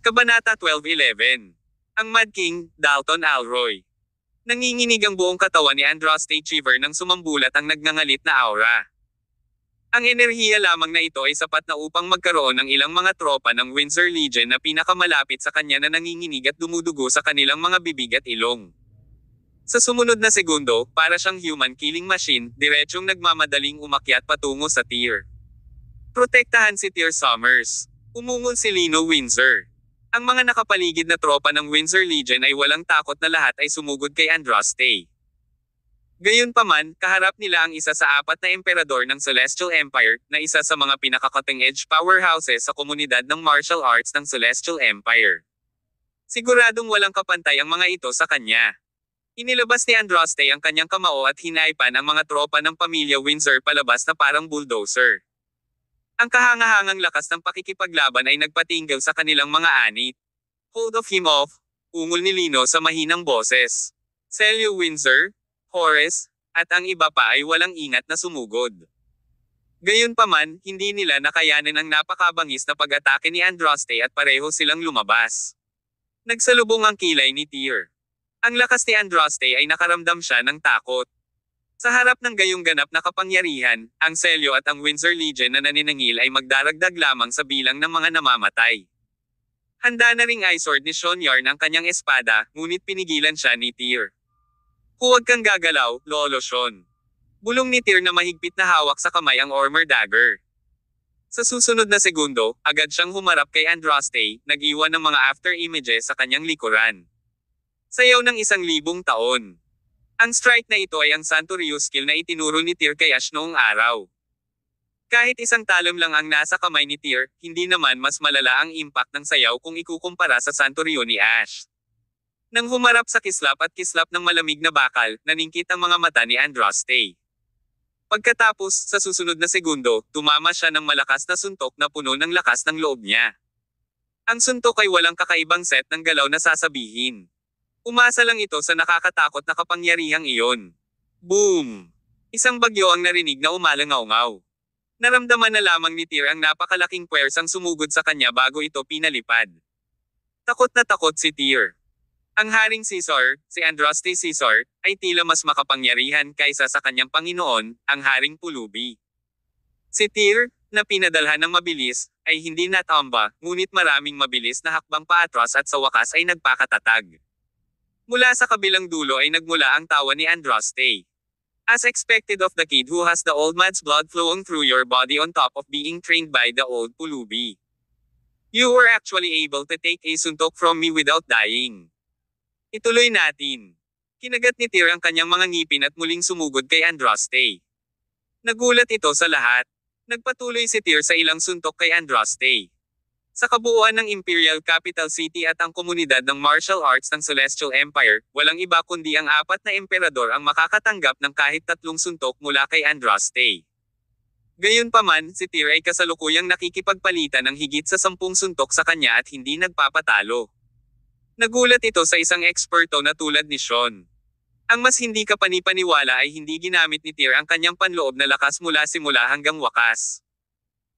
Kabanata 12:11. Ang Mad King, Dalton Alroy. Nanginginig ang buong katawan ni Andraste Cheever nang sumambulat ang nagngangalit na aura. Ang enerhiya lamang na ito ay sapat na upang magkaroon ng ilang mga tropa ng Windsor Legion na pinakamalapit sa kanya na nanginginig at dumudugo sa kanilang mga bibig at ilong. Sa sumunod na segundo, para siyang human killing machine, diretsyong nagmamadaling umakyat patungo sa tier. Protektahan si Tier Summers. Umungol si Lino Windsor. Ang mga nakapaligid na tropa ng Windsor Legion ay walang takot na lahat ay sumugod kay Andraste. Gayunpaman, kaharap nila ang isa sa apat na emperador ng Celestial Empire, na isa sa mga pinaka-cutting-edge powerhouses sa komunidad ng martial arts ng Celestial Empire. Siguradong walang kapantay ang mga ito sa kanya. Inilabas ni Andraste ang kanyang kamao at hinaipan ang mga tropa ng pamilya Windsor palabas na parang bulldozer. Ang kahangahangang lakas ng pakikipaglaban ay nagpatinggal sa kanilang mga anit. Hold of him off, ungol ni Lino sa mahinang boses. Celio Windsor, Horace, at ang iba pa ay walang ingat na sumugod. Gayunpaman, hindi nila nakayanan ang napakabangis na pag-atake ni Andraste at pareho silang lumabas. Nagsalubong ang kilay ni Tyr. Ang lakas ni Andraste ay nakaramdam siya ng takot. Sa harap ng gayong ganap na kapangyarihan, ang Celio at ang Windsor Legion na naninangil ay magdaragdag lamang sa bilang ng mga namamatay. Handa na ring i-sword ni Sean Yarn ang kanyang espada, ngunit pinigilan siya ni Tyr. Huwag kang gagalaw, Lolo Sean. Bulong ni Tyr na mahigpit na hawak sa kamay ang armor dagger. Sa susunod na segundo, agad siyang humarap kay Andraste, nag-iwan ng mga after images sa kanyang likuran. Sayaw ng 1,000 taon. Ang strike na ito ay ang Santo Ryu skill na itinuro ni Tyr kay Ash noong araw. Kahit isang talon lang ang nasa kamay ni Tyr, hindi naman mas malala ang impact ng sayaw kung ikukumpara sa Santo Ryu ni Ash. Nang humarap sa kislap at kislap ng malamig na bakal, naningkit ang mga mata ni Andraste. Pagkatapos, sa susunod na segundo, tumama siya ng malakas na suntok na puno ng lakas ng loob niya. Ang suntok ay walang kakaibang set ng galaw na sasabihin. Umasa lang ito sa nakakatakot na kapangyarihang iyon. Boom! Isang bagyo ang narinig na umalangaw-ngaw. Naramdaman na lamang ni Tyr ang napakalaking puwersang sumugod sa kanya bago ito pinalipad. Takot na takot si Tyr. Ang Haring Caesar, si Andraste Caesar, ay tila mas makapangyarihan kaysa sa kanyang Panginoon, ang Haring Pulubi. Si Tyr, na pinadalhan ng mabilis, ay hindi natamba, ngunit maraming mabilis na hakbang paatras at sa wakas ay nagpakatatag. Mula sa kabilang dulo ay nagmula ang tawa ni Andraste. As expected of the kid who has the old man's blood flowing through your body on top of being trained by the old Pulubi. You were actually able to take a suntok from me without dying. Ituloy natin. Kinagat ni Tyr ang kanyang mga ngipin at muling sumugod kay Andraste. Nagulat ito sa lahat. Nagpatuloy si Tyr sa ilang suntok kay Andraste. Sa kabuuan ng Imperial Capital City at ang komunidad ng martial arts ng Celestial Empire, walang iba kundi ang apat na emperador ang makakatanggap ng kahit 3 suntok mula kay Andraste. Gayunpaman, si Tyr ay kasalukuyang nakikipagpalitan ng higit sa 10 suntok sa kanya at hindi nagpapatalo. Nagulat ito sa isang eksperto na tulad ni Sean. Ang mas hindi kapanipaniwala ay hindi ginamit ni Tyr ang kanyang panloob na lakas mula simula hanggang wakas.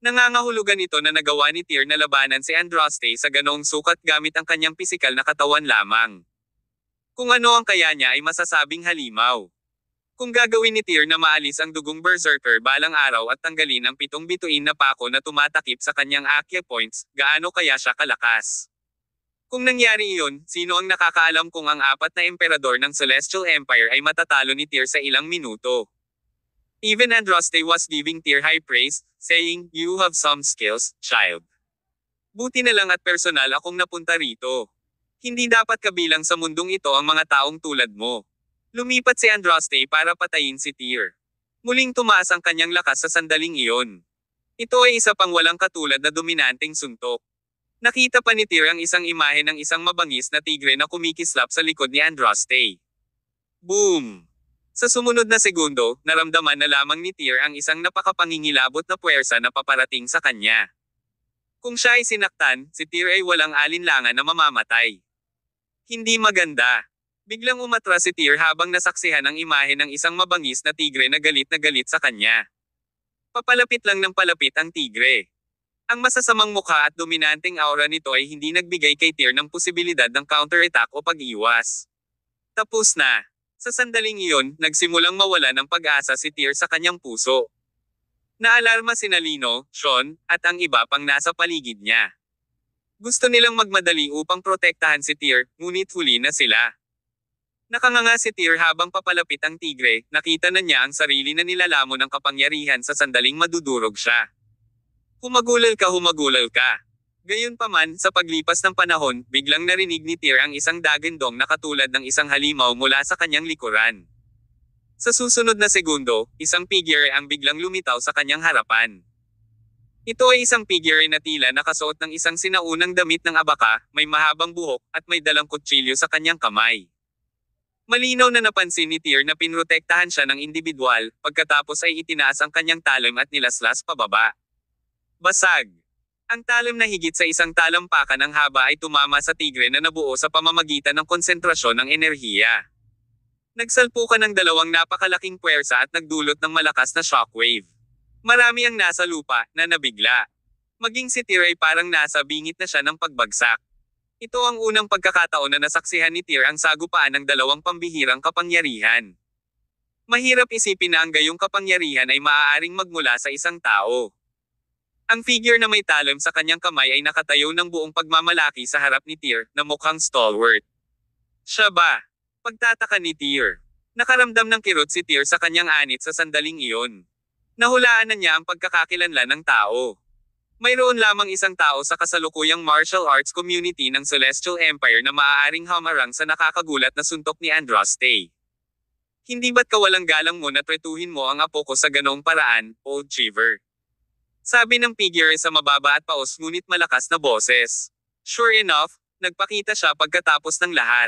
Nangangahulugan ito na nagawa ni Tyr na labanan si Andraste sa ganoong sukat gamit ang kanyang pisikal na katawan lamang. Kung ano ang kaya niya ay masasabing halimaw. Kung gagawin ni Tyr na maalis ang dugong berserker balang araw at tanggalin ang 7 bituin na pako na tumatakip sa kanyang Akya points, gaano kaya siya kalakas? Kung nangyari iyon, sino ang nakakaalam kung ang apat na emperador ng Celestial Empire ay matatalo ni Tyr sa ilang minuto? Even Andraste was giving Tyr high praise, saying, "You have some skills, child." Buti na lang at personal akong napunta rito. Hindi dapat kabilang sa mundong ito ang mga taong tulad mo. Lumipat si Andraste para patayin si Tyr. Muling tumaas ang kanyang lakas sa sandaling iyon. Ito ay isa pang walang katulad na dominanteng suntok. Nakita pa ni Tyr ang isang imahe ng isang mabangis na tigre na kumikislap sa likod ni Andraste. Boom! Sa sumunod na segundo, naramdaman na lamang ni Tyr ang isang napakapangingilabot na puwersa na paparating sa kanya. Kung siya ay sinaktan, si Tyr ay walang alinlangan na mamamatay. Hindi maganda. Biglang umatras si Tyr habang nasaksihan ang imahe ng isang mabangis na tigre na galit sa kanya. Papalapit lang ng palapit ang tigre. Ang masasamang mukha at dominanteng aura nito ay hindi nagbigay kay Tyr ng posibilidad ng counterattack o pag-iwas. Tapos na. Sa sandaling iyon, nagsimulang mawala ng pag-asa si Tyr sa kanyang puso. Naalarma sina Lino, Sean, at ang iba pang nasa paligid niya. Gusto nilang magmadali upang protektahan si Tyr, ngunit huli na sila. Nakanganga si Tyr habang papalapit ang tigre, nakita na niya ang sarili na nilalamon ng kapangyarihan sa sandaling madudurog siya. Humagulal ka. Gayunpaman, sa paglipas ng panahon, biglang narinig ni Tyr ang isang dagandong na katulad ng isang halimaw mula sa kanyang likuran. Sa susunod na segundo, isang figure ang biglang lumitaw sa kanyang harapan. Ito ay isang figure na tila nakasuot ng isang sinaunang damit ng abaka, may mahabang buhok, at may dalang kutsilyo sa kanyang kamay. Malinaw na napansin ni Tyr na pinrotektahan siya ng individual, pagkatapos ay itinaas ang kanyang talim at nilaslas pababa. Basag! Ang talim na higit sa isang talampakan ng haba ay tumama sa tigre na nabuo sa pamamagitan ng konsentrasyon ng enerhiya. Nagsalpukan ng dalawang napakalaking puwersa at nagdulot ng malakas na shockwave. Marami ang nasa lupa, na nabigla. Maging si Tyr ay parang nasa bingit na siya ng pagbagsak. Ito ang unang pagkakataon na nasaksihan ni Tyr ang sagupaan ng dalawang pambihirang kapangyarihan. Mahirap isipin na ang gayong kapangyarihan ay maaaring magmula sa isang tao. Ang figure na may talim sa kanyang kamay ay nakatayo ng buong pagmamalaki sa harap ni Tyr, na mukhang stalwart. Siya ba? Pagtataka ni Tyr. Nakaramdam ng kirot si Tyr sa kanyang anit sa sandaling iyon. Nahulaan na niya ang pagkakakilanlan ng tao. Mayroon lamang isang tao sa kasalukuyang martial arts community ng Celestial Empire na maaaring hamarang sa nakakagulat na suntok ni Andraste. Hindi ba't kawalang galang mo na tretuhin mo ang apo ko sa ganoong paraan, Old Chiver? Sabi ng figure sa mababa at paos ngunit malakas na boses. Sure enough, nagpakita siya pagkatapos ng lahat.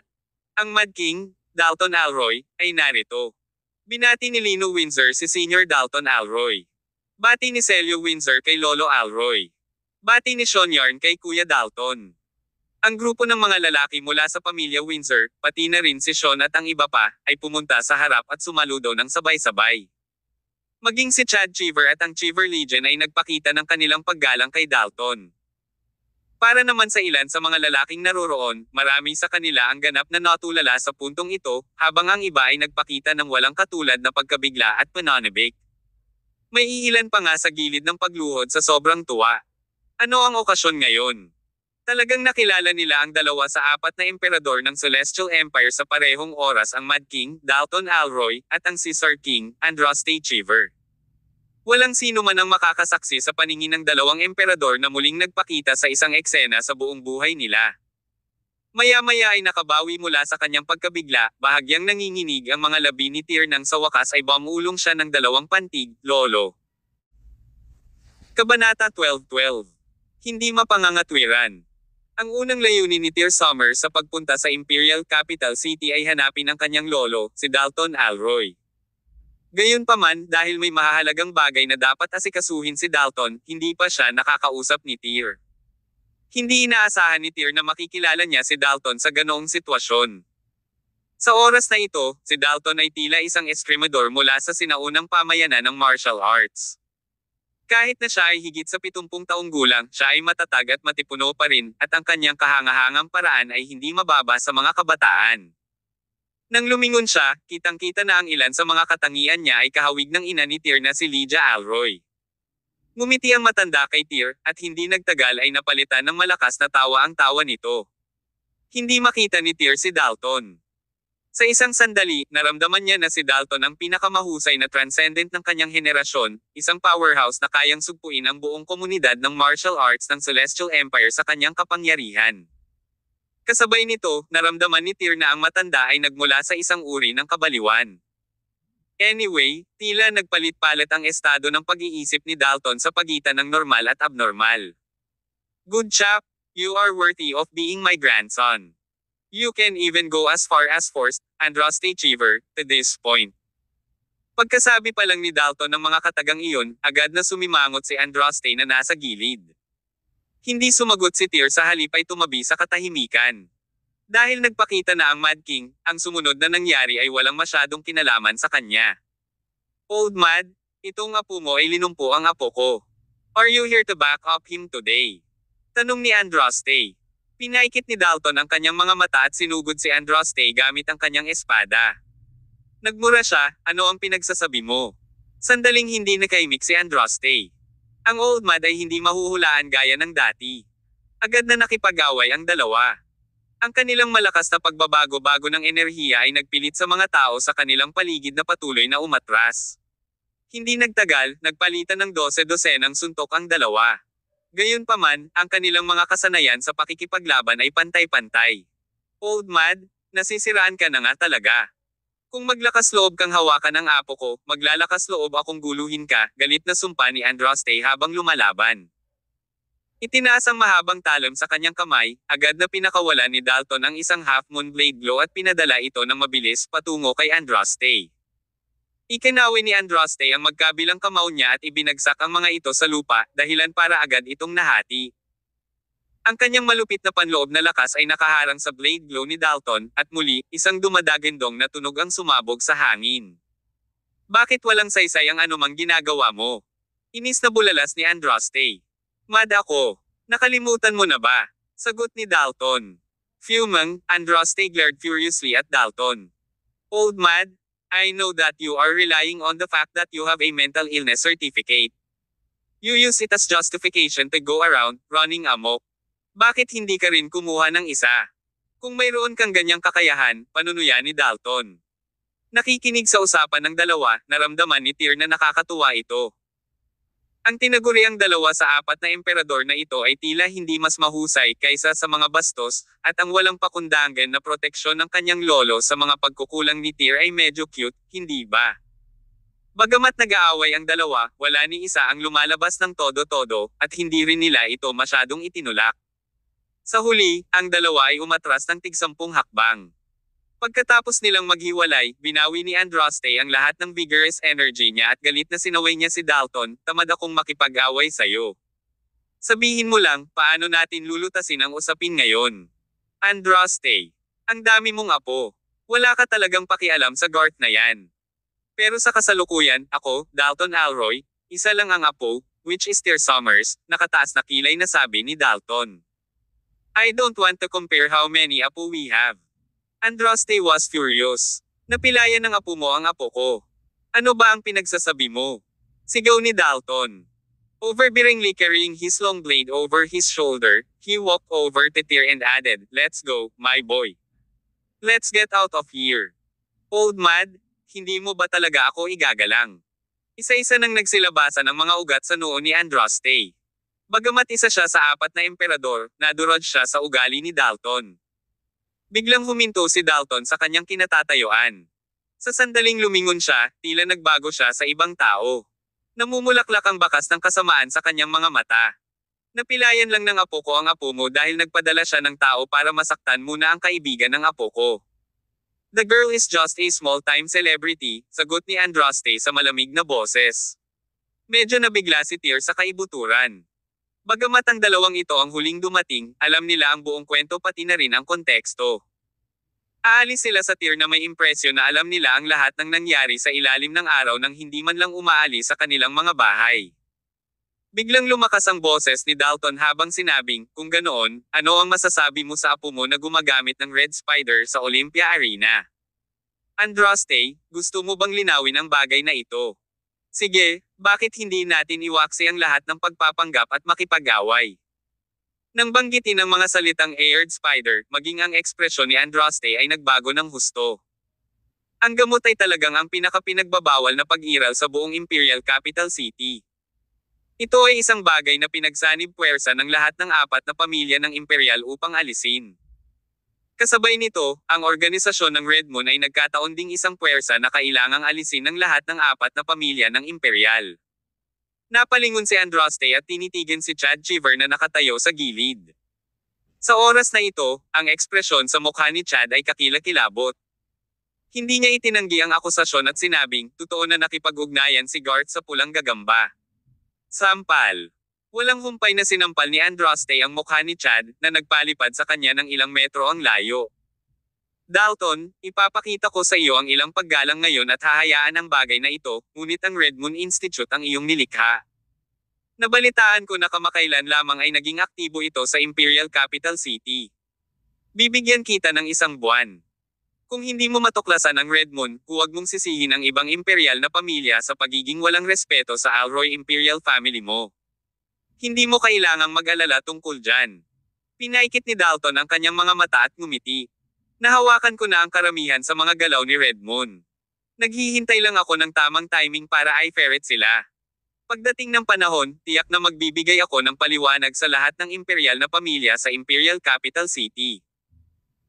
Ang Mad King, Dalton Alroy, ay narito. Binati ni Lino Windsor si Senior Dalton Alroy. Bati ni Celio Windsor kay Lolo Alroy. Bati ni Sean Yarn kay Kuya Dalton. Ang grupo ng mga lalaki mula sa pamilya Windsor, pati na rin si Sean at ang iba pa, ay pumunta sa harap at sumaludo ng sabay-sabay. Maging si Chad Cheever at ang Cheever Legion ay nagpakita ng kanilang paggalang kay Dalton. Para naman sa ilan sa mga lalaking naroroon, marami sa kanila ang ganap na natulala sa puntong ito, habang ang iba ay nagpakita ng walang katulad na pagkabigla at pananabik. May iilan pa nga sa gilid ng pagluhod sa sobrang tuwa. Ano ang okasyon ngayon? Talagang nakilala nila ang dalawa sa apat na emperador ng Celestial Empire sa parehong oras, ang Mad King, Dalton Alroy, at ang Caesar King, Andraste Cheever. Walang sino man ang makakasaksi sa paningin ng dalawang emperador na muling nagpakita sa isang eksena sa buong buhay nila. Maya-maya ay nakabawi mula sa kanyang pagkabigla, bahagyang nanginginig ang mga labi ni Tyr nang sa wakas ay bamulong siya ng dalawang pantig, Lolo. Kabanata 12:12. Hindi mapangangatwiran. Ang unang layunin ni Tyr Summers sa pagpunta sa Imperial Capital City ay hanapin ang kanyang lolo, si Dalton Alroy. Gayunpaman, dahil may mahahalagang bagay na dapat asikasuhin si Dalton, hindi pa siya nakakausap ni Tyr. Hindi inaasahan ni Tyr na makikilala niya si Dalton sa ganoong sitwasyon. Sa oras na ito, si Dalton ay tila isang eskrimador mula sa sinaunang pamayanan ng martial arts. Kahit na siya ay higit sa 70 taong gulang, siya ay matatag at matipuno pa rin, at ang kanyang kahangahangang paraan ay hindi mababa sa mga kabataan. Nang lumingon siya, kitang-kita na ang ilan sa mga katangian niya ay kahawig ng ina ni Tyr na si Lydia Alroy. Ngumiti ang matanda kay Tyr, at hindi nagtagal ay napalitan ng malakas na tawa ang tawa nito. Hindi makita ni Tyr si Dalton. Sa isang sandali, naramdaman niya na si Dalton ang pinakamahusay na transcendent ng kanyang henerasyon, isang powerhouse na kayang sugpuin ang buong komunidad ng martial arts ng Celestial Empire sa kanyang kapangyarihan. Kasabay nito, naramdaman ni Tyr na ang matanda ay nagmula sa isang uri ng kabaliwan. Anyway, tila nagpalit-palit ang estado ng pag-iisip ni Dalton sa pagitan ng normal at abnormal. Good chap, you are worthy of being my grandson. You can even go as far as forced, Andraste Cheever, to this point. Pagkasabi pa lang ni Dalton ng mga katagang iyon, agad na sumimangot si Andraste na nasa gilid. Hindi sumagot si Tyr, sa halip ay tumabi sa katahimikan. Dahil nagpakita na ang Mad King, ang sumunod na nangyari ay walang masyadong kinalaman sa kanya. Old Mad, itong apo mo ay linumpo ang apo ko. Are you here to back up him today? Tanong ni Andraste. Pinaikit ni Dalton ang kanyang mga mata at sinugod si Andraste gamit ang kanyang espada. Nagmura siya, ano ang pinagsasabi mo? Sandaling hindi nakaimik si Andraste. Ang Old Mad ay hindi mahuhulaan gaya ng dati. Agad na nakipag-away ang dalawa. Ang kanilang malakas na pagbabago-bago ng enerhiya ay nagpilit sa mga tao sa kanilang paligid na patuloy na umatras. Hindi nagtagal, nagpalitan ng 12-12 ng suntok ang dalawa. Gayunpaman, ang kanilang mga kasanayan sa pakikipaglaban ay pantay-pantay. Old Mad, nasisiraan ka na nga talaga. Kung maglakas loob kang hawakan ang apo ko, maglalakas loob akong guluhin ka, galit na sumpa ni Andraste habang lumalaban. Itinaas ang mahabang talon sa kanyang kamay, agad na pinakawalan ni Dalton ang isang half-moon blade blow at pinadala ito ng mabilis patungo kay Andraste. Ikinawi ni Andraste ang magkabilang kamao niya at ibinagsak ang mga ito sa lupa, dahilan para agad itong nahati. Ang kanyang malupit na panloob na lakas ay nakaharang sa blade blow ni Dalton, at muli, isang dumadagindong na tunog ang sumabog sa hangin. Bakit walang saysay ang anumang ginagawa mo? Inis na bulalas ni Andraste. Mad ako. Nakalimutan mo na ba? Sagot ni Dalton. Fuming, Andraste glared furiously at Dalton. Old Mad, I know that you are relying on the fact that you have a mental illness certificate. You use it as justification to go around, running amok. Bakit hindi ka rin kumuha ng isa? Kung mayroon kang ganyang kakayahan, panunuya ni Dalton. Nakikinig sa usapan ng dalawa, naramdaman ni Tyr na nakakatuwa ito. Ang tinaguriang dalawa sa apat na emperador na ito ay tila hindi mas mahusay kaysa sa mga bastos, at ang walang pakundangan na proteksyon ng kanyang lolo sa mga pagkukulang ni Tyr ay medyo cute, hindi ba? Bagamat nag-aaway ang dalawa, wala ni isa ang lumalabas ng todo-todo, at hindi rin nila ito masyadong itinulak. Sa huli, ang dalawa ay umatras ng tig-10 hakbang. Pagkatapos nilang maghiwalay, binawi ni Andraste ang lahat ng vigorous energy niya at galit na sinaway niya si Dalton, tamad akong makipag-away sa'yo. Sabihin mo lang, paano natin lulutasin ang usapin ngayon? Andraste, ang dami mong apo. Wala ka talagang pakialam sa Garth na yan. Pero sa kasalukuyan, ako, Dalton Alroy, isa lang ang apo, which is Tyr Summers, nakataas na kilay na sabi ni Dalton. I don't want to compare how many apo we have. Andraste was furious. Napilayan ng apo mo ang apo ko. Ano ba ang pinagsasabi mo? Sigaw ni Dalton. Overbearingly carrying his long blade over his shoulder, he walked over to Tyr and added, "Let's go, my boy. Let's get out of here." Old Mad, hindi mo ba talaga ako igagalang? Isa-isa nang nagsilabasan ang mga ugat sa noo ni Andraste. Bagamat isa siya sa apat na emperador, nadurog siya sa ugali ni Dalton. Biglang huminto si Dalton sa kanyang kinatatayuan. Sa sandaling lumingon siya, tila nagbago siya sa ibang tao. Namumulaklak ang bakas ng kasamaan sa kanyang mga mata. Napilayan lang ng apo ko ang apo mo dahil nagpadala siya ng tao para masaktan muna ang kaibigan ng apo ko. The girl is just a small-time celebrity, sagot ni Andraste sa malamig na boses. Medyo nabigla si Tyr sa kaibuturan. Bagamat ang dalawang ito ang huling dumating, alam nila ang buong kwento pati na rin ang konteksto. Aalis sila sa Tyr na may impresyon na alam nila ang lahat ng nangyari sa ilalim ng araw nang hindi man lang umaalis sa kanilang mga bahay. Biglang lumakas ang boses ni Dalton habang sinabing, kung ganoon, ano ang masasabi mo sa apo mo na gumagamit ng Red Spider sa Olympia Arena? Andraste, gusto mo bang linawin ang bagay na ito? Sige, bakit hindi natin iwaksi ang lahat ng pagpapanggap at makipag-away? Nang banggitin ang mga salitang Aired Spider, maging ang ekspresyon ni Andraste ay nagbago ng husto. Ang gamot ay talagang ang pinakapinagbabawal na pag-iral sa buong Imperial Capital City. Ito ay isang bagay na pinagsanib puwersa ng lahat ng apat na pamilya ng Imperial upang alisin. Kasabay nito, ang organisasyon ng Red Moon ay nagkataon ding isang puwersa na kailangang alisin ng lahat ng apat na pamilya ng Imperial. Napalingon si Andraste at tinitigan si Chad Cheever na nakatayo sa gilid. Sa oras na ito, ang ekspresyon sa mukha ni Chad ay kakilakilabot. Hindi niya itinanggi ang akusasyon at sinabing, totoo na nakipag-ugnayan si Garth sa pulang gagamba. Sampal. Walang humpay na sinampal ni Andraste ang mukha ni Chad, na nagpalipad sa kanya ng ilang metro ang layo. Dalton, ipapakita ko sa iyo ang ilang paggalang ngayon at hahayaan ang bagay na ito, ngunit ang Red Moon Institute ang iyong nilikha. Nabalitaan ko na kamakailan lamang ay naging aktibo ito sa Imperial Capital City. Bibigyan kita ng 1 buwan. Kung hindi mo matuklasan ang Red Moon, huwag mong sisihin ang ibang imperial na pamilya sa pagiging walang respeto sa Alroy Imperial family mo. Hindi mo kailangang mag-alala tungkol dyan. Pinaikit ni Dalton ang kanyang mga mata at ngumiti. Nahawakan ko na ang karamihan sa mga galaw ni Red Moon. Naghihintay lang ako ng tamang timing para i-ferret sila. Pagdating ng panahon, tiyak na magbibigay ako ng paliwanag sa lahat ng imperial na pamilya sa Imperial Capital City.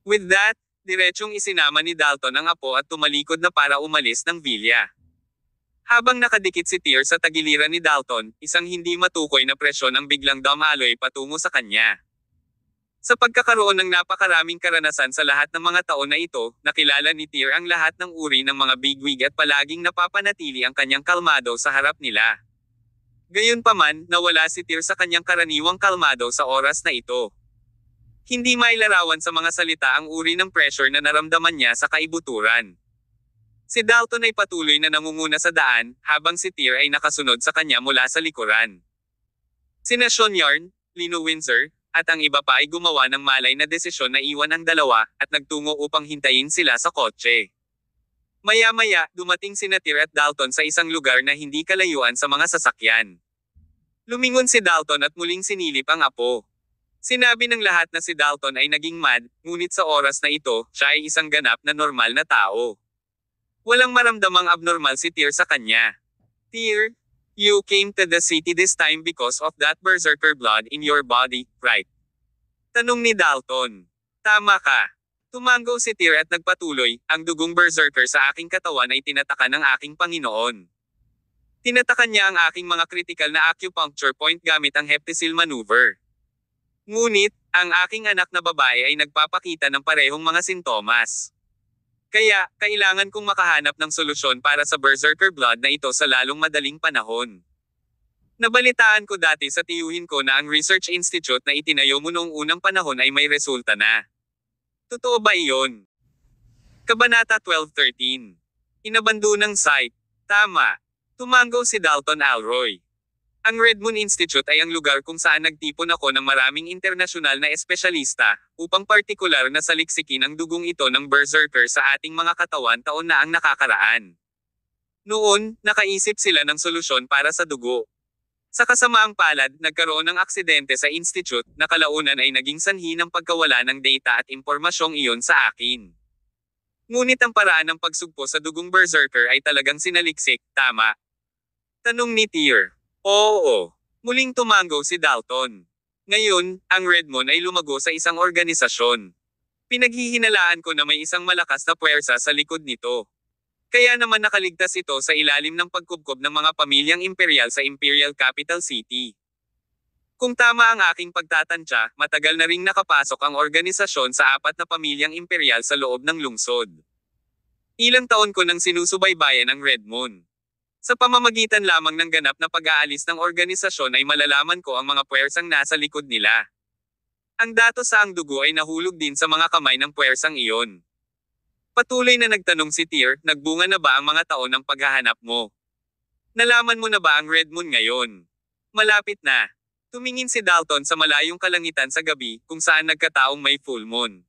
With that, diretsong isinama ni Dalton ang apo at tumalikod na para umalis ng villa. Habang nakadikit si Tyr sa tagiliran ni Dalton, isang hindi matukoy na presyon ang biglang dumaloy patungo sa kanya. Sa pagkakaroon ng napakaraming karanasan sa lahat ng mga taon na ito, nakilala ni Tyr ang lahat ng uri ng mga bigwig at palaging napapanatili ang kanyang kalmado sa harap nila. Gayunpaman, nawala si Tyr sa kanyang karaniwang kalmado sa oras na ito. Hindi mailarawan sa mga salita ang uri ng pressure na naramdaman niya sa kaibuturan. Si Dalton ay patuloy na nangunguna sa daan, habang si Tyr ay nakasunod sa kanya mula sa likuran. Sina Sean Yarn, Lino Windsor, at ang iba pa ay gumawa ng malay na desisyon na iwan ang dalawa, at nagtungo upang hintayin sila sa kotse. Maya-maya, dumating sina Tyr at Dalton sa isang lugar na hindi kalayuan sa mga sasakyan. Lumingon si Dalton at muling sinilip ang apo. Sinabi ng lahat na si Dalton ay naging mad, ngunit sa oras na ito, siya ay isang ganap na normal na tao. Walang maramdamang abnormal si Tyr sa kanya. Tyr, you came to the city this time because of that berserker blood in your body, right? Tanong ni Dalton. Tama ka. Tumango si Tyr at nagpatuloy, ang dugong berserker sa aking katawan ay tinataka ng aking Panginoon. Tinatakan niya ang aking mga critical na acupuncture point gamit ang Hepticil maneuver. Ngunit, ang aking anak na babae ay nagpapakita ng parehong mga sintomas. Kaya, kailangan kong makahanap ng solusyon para sa berserker blood na ito sa lalong madaling panahon. Nabalitaan ko dati sa tiyuhin ko na ang research institute na itinayo mo noong unang panahon ay may resulta na. Totoo ba iyon? Kabanata 12:13. Inabando ng site. Tama. Tumango si Dalton Alroy. Ang Red Moon Institute ay ang lugar kung saan nagtipon ako ng maraming internasyonal na espesyalista, upang partikular na saliksikin ang dugong ito ng berserker sa ating mga katawan taon na ang nakakaraan. Noon, nakaisip sila ng solusyon para sa dugo. Sa kasamaang palad, nagkaroon ng aksidente sa institute, na kalaunan ay naging sanhi ng pagkawala ng data at impormasyong iyon sa akin. Ngunit ang paraan ng pagsugpo sa dugong berserker ay talagang sinaliksik, tama? Tanong ni Tyr. Oo. Muling tumango si Dalton. Ngayon, ang Red Moon ay lumago sa isang organisasyon. Pinaghihinalaan ko na may isang malakas na puwersa sa likod nito. Kaya naman nakaligtas ito sa ilalim ng pagkubkob ng mga pamilyang imperial sa Imperial Capital City. Kung tama ang aking pagtatantya, matagal na ring nakapasok ang organisasyon sa 4 na pamilyang imperial sa loob ng lungsod. Ilang taon ko nang sinusubaybayan ang Red Moon. Sa pamamagitan lamang ng ganap na pag-aalis ng organisasyon ay malalaman ko ang mga puwersang nasa likod nila. Ang datos sa ang dugo ay nahulog din sa mga kamay ng puwersang iyon. Patuloy na nagtanong si Tyr, nagbunga na ba ang mga taon ng paghahanap mo? Nalaman mo na ba ang Red Moon ngayon? Malapit na. Tumingin si Dalton sa malayong kalangitan sa gabi, kung saan nagkataong may full moon.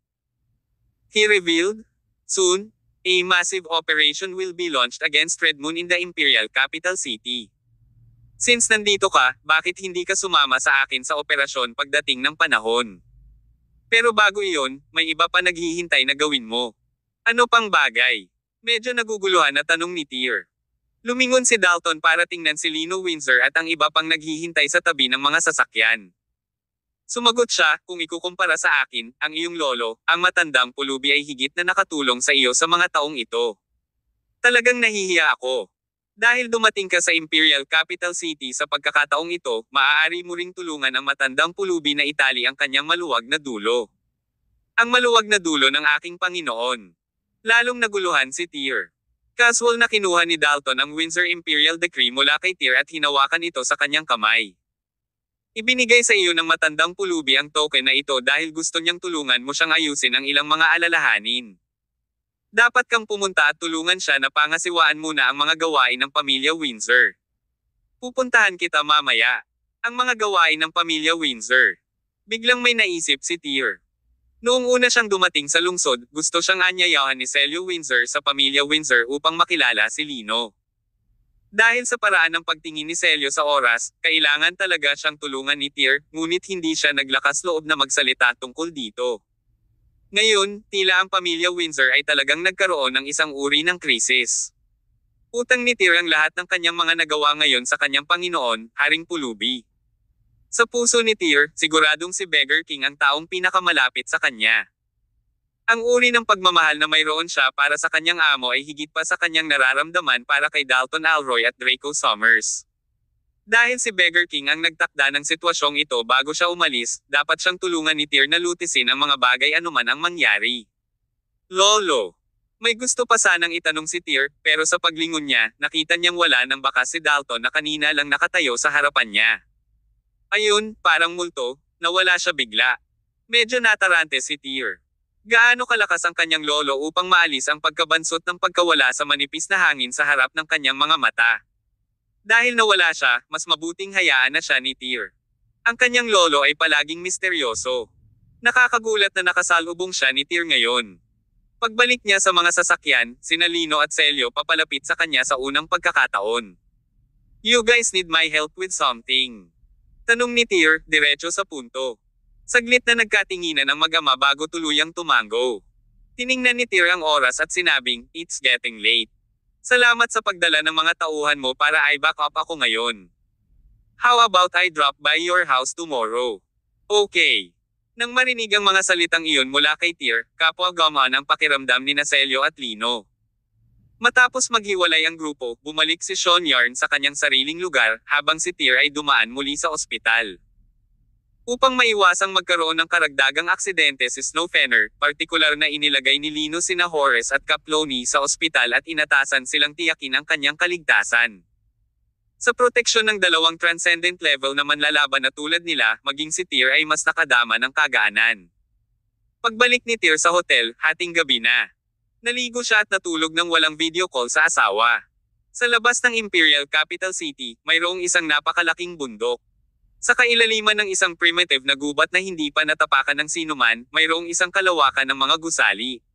He revealed, soon, a massive operation will be launched against Red Moon in the Imperial Capital City. Since nandito ka, bakit hindi ka sumama sa akin sa operasyon pagdating ng panahon? Pero bago iyon, may iba pa naghihintay na gawin mo. Ano pang bagay? Medyo naguguluhan na tanong ni Tyr. Lumingon si Dalton para tingnan si Lino Windsor at ang iba pang naghihintay sa tabi ng mga sasakyan. Sumagot siya, kung ikukumpara sa akin, ang iyong lolo, ang matandang pulubi ay higit na nakatulong sa iyo sa mga taong ito. Talagang nahihiya ako. Dahil dumating ka sa Imperial Capital City sa pagkakataong ito, maaari mo ring tulungan ang matandang pulubi na itali ang kanyang maluwag na dulo. Ang maluwag na dulo ng aking Panginoon. Lalong naguluhan si Tyr. Casual na kinuha ni Dalton ang Windsor Imperial Decree mula kay Tyr at hinawakan ito sa kanyang kamay. Ibinigay sa iyo ng matandang pulubi ang token na ito dahil gusto niyang tulungan mo siyang ayusin ang ilang mga alalahanin. Dapat kang pumunta at tulungan siya na pangasiwaan muna ang mga gawain ng pamilya Windsor. Pupuntahan kita mamaya. Ang mga gawain ng pamilya Windsor. Biglang may naisip si Tyr. Noong una siyang dumating sa lungsod, gusto siyang anyayahan ni Celio Windsor sa pamilya Windsor upang makilala si Lino. Dahil sa paraan ng pagtingin ni Celio sa oras, kailangan talaga siyang tulungan ni Tyr, ngunit hindi siya naglakas loob na magsalita tungkol dito. Ngayon, tila ang pamilya Windsor ay talagang nagkaroon ng isang uri ng krisis. Utang ni Tyr ang lahat ng kanyang mga nagawa ngayon sa kanyang Panginoon, Haring Pulubi. Sa puso ni Tyr, siguradong si Beggar King ang taong pinakamalapit sa kanya. Ang uri ng pagmamahal na mayroon siya para sa kanyang amo ay higit pa sa kanyang nararamdaman para kay Dalton Alroy at Draco Summers. Dahil si Beggar King ang nagtakda ng sitwasyong ito bago siya umalis, dapat siyang tulungan ni Tyr na lutisin ang mga bagay anuman ang mangyari. Lolo. May gusto pa sanang itanong si Tyr, pero sa paglingon niya, nakita niyang wala ng bakas si Dalton na kanina lang nakatayo sa harapan niya. Ayun, parang multo, nawala siya bigla. Medyo natarante si Tyr. Gaano kalakas ang kanyang lolo upang maalis ang pagkabansot ng pagkawala sa manipis na hangin sa harap ng kanyang mga mata. Dahil nawala siya, mas mabuting hayaan na siya ni Tyr. Ang kanyang lolo ay palaging misteryoso. Nakakagulat na nakasalubong siya ni Tyr ngayon. Pagbalik niya sa mga sasakyan, sina Lino at Celio papalapit sa kanya sa unang pagkakataon. You guys need my help with something. Tanong ni Tyr, diretso sa punto. Saglit na nagkatinginan ang mag-ama bago tuluyang tumango. Tiningnan ni Tyr ang oras at sinabing, "It's getting late. Salamat sa pagdala ng mga tauhan mo para i-back up ako ngayon. How about I drop by your house tomorrow?" Okay. Nang marinig ang mga salitang iyon mula kay Tyr, kapwa gamaan ang pakiramdam ni Celio at Lino. Matapos maghiwalay ang grupo, bumalik si Sean Yarn sa kanyang sariling lugar, habang si Tyr ay dumaan muli sa ospital. Upang maiwasang magkaroon ng karagdagang aksidente si Snowfenner, partikular na inilagay ni Lino sina Horace at Kaploni sa ospital at inatasan silang tiyakin ang kanyang kaligtasan. Sa proteksyon ng dalawang transcendent level na manlalaban na tulad nila, maging si Tyr ay mas nakadama ng kagaanan. Pagbalik ni Tyr sa hotel, hating gabi na. Naligo siya at natulog nang walang video call sa asawa. Sa labas ng Imperial Capital City, mayroong isang napakalaking bundok. Sa kailaliman ng isang primitive na gubat na hindi pa natapakan ng sinuman, mayroong isang kalawakan ng mga gusali.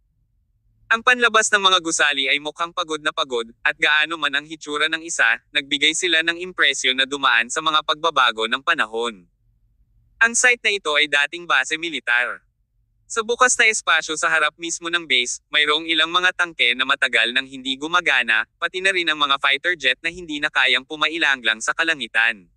Ang panlabas ng mga gusali ay mukhang pagod na pagod, at gaano man ang hitsura ng isa, nagbigay sila ng impresyon na dumaan sa mga pagbabago ng panahon. Ang site na ito ay dating base militar. Sa bukas na espasyo sa harap mismo ng base, mayroong ilang mga tangke na matagal nang hindi gumagana, pati na rin ang mga fighter jet na hindi na kayang pumailanglang sa kalangitan.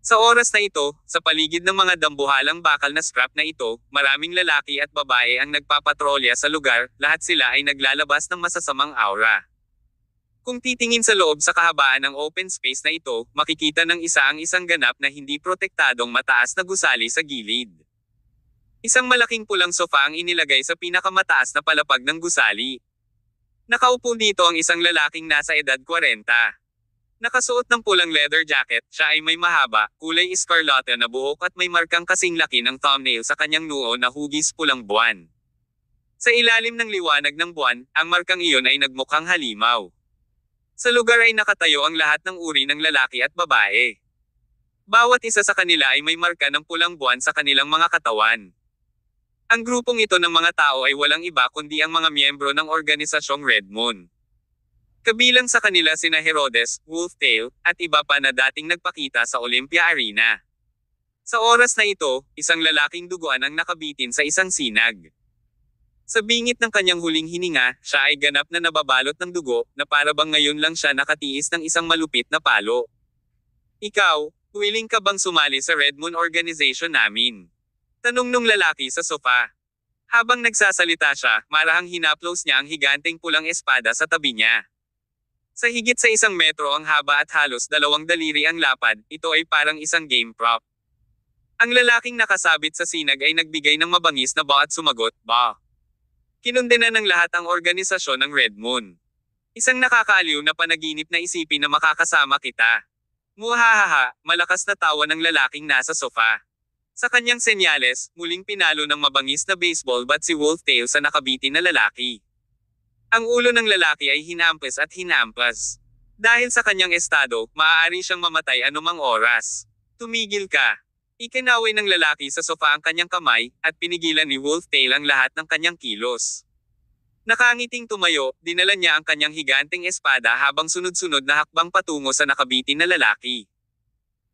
Sa oras na ito, sa paligid ng mga dambuhalang bakal na scrap na ito, maraming lalaki at babae ang nagpapatrolya sa lugar, lahat sila ay naglalabas ng masasamang aura. Kung titingin sa loob sa kahabaan ng open space na ito, makikita ng isa ang isang ganap na hindi protektadong mataas na gusali sa gilid. Isang malaking pulang sofa ang inilagay sa pinakamataas na palapag ng gusali. Nakaupo dito ang isang lalaking nasa edad 40. Nakasuot ng pulang leather jacket, siya ay may mahaba, kulay escarlate na buhok at may markang kasing laki ng thumbnail sa kanyang noo na hugis pulang buwan. Sa ilalim ng liwanag ng buwan, ang markang iyon ay nagmukhang halimaw. Sa lugar ay nakatayo ang lahat ng uri ng lalaki at babae. Bawat isa sa kanila ay may marka ng pulang buwan sa kanilang mga katawan. Ang grupong ito ng mga tao ay walang iba kundi ang mga miyembro ng organisasyong Red Moon. Kabilang sa kanila sina Herodes, Wolftail, at iba pa na dating nagpakita sa Olympia Arena. Sa oras na ito, isang lalaking duguan ang nakabitin sa isang sinag. Sa bingit ng kanyang huling hininga, siya ay ganap na nababalot ng dugo, na para bang ngayon lang siya nakatiis ng isang malupit na palo. Ikaw, willing ka bang sumali sa Red Moon Organization namin? Tanong nung lalaki sa sofa. Habang nagsasalita siya, marahang hinaplos niya ang higanteng pulang espada sa tabi niya. Sa higit sa 1 metro ang haba at halos 2 daliri ang lapad, ito ay parang isang game prop. Ang lalaking nakasabit sa sinag ay nagbigay ng mabangis na ba at sumagot, "Ba." Kinundena ng lahat ang organisasyon ng Red Moon. Isang nakakaaliw na panaginip na isipin na makakasama kita. Muhahaha, malakas na tawa ng lalaking nasa sofa. Sa kanyang senyales, muling pinalo ng mabangis na baseball bat si Wolftail sa nakabitin na lalaki. Ang ulo ng lalaki ay hinampas at hinampas. Dahil sa kanyang estado, maaari siyang mamatay anumang oras. Tumigil ka. Ikinaway ng lalaki sa sofa ang kanyang kamay, at pinigilan ni Wolftail ang lahat ng kanyang kilos. Nakangiting tumayo, dinala niya ang kanyang higanteng espada habang sunod-sunod na hakbang patungo sa nakabitin na lalaki.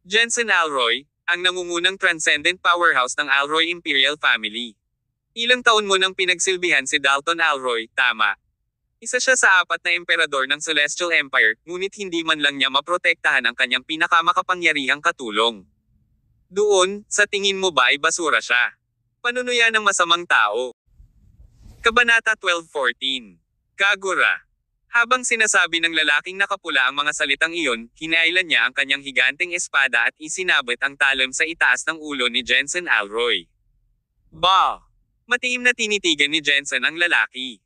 Jensen Alroy, ang nangungunang transcendent powerhouse ng Alroy Imperial Family. Ilang taon mo nang pinagsilbihan si Dalton Alroy, tama. Isa siya sa 4 na emperador ng Celestial Empire, ngunit hindi man lang niya maprotektahan ang kanyang pinakamakapangyarihang katulong. Doon, sa tingin mo ba ay basura siya? Panunuya ng masamang tao. Kabanata 12:14. Kagura. Habang sinasabi ng lalaking nakapula ang mga salitang iyon, hinailan niya ang kanyang higanteng espada at isinabit ang talon sa itaas ng ulo ni Jensen Alroy. Bah! Matiim na tinitigan ni Jensen ang lalaki.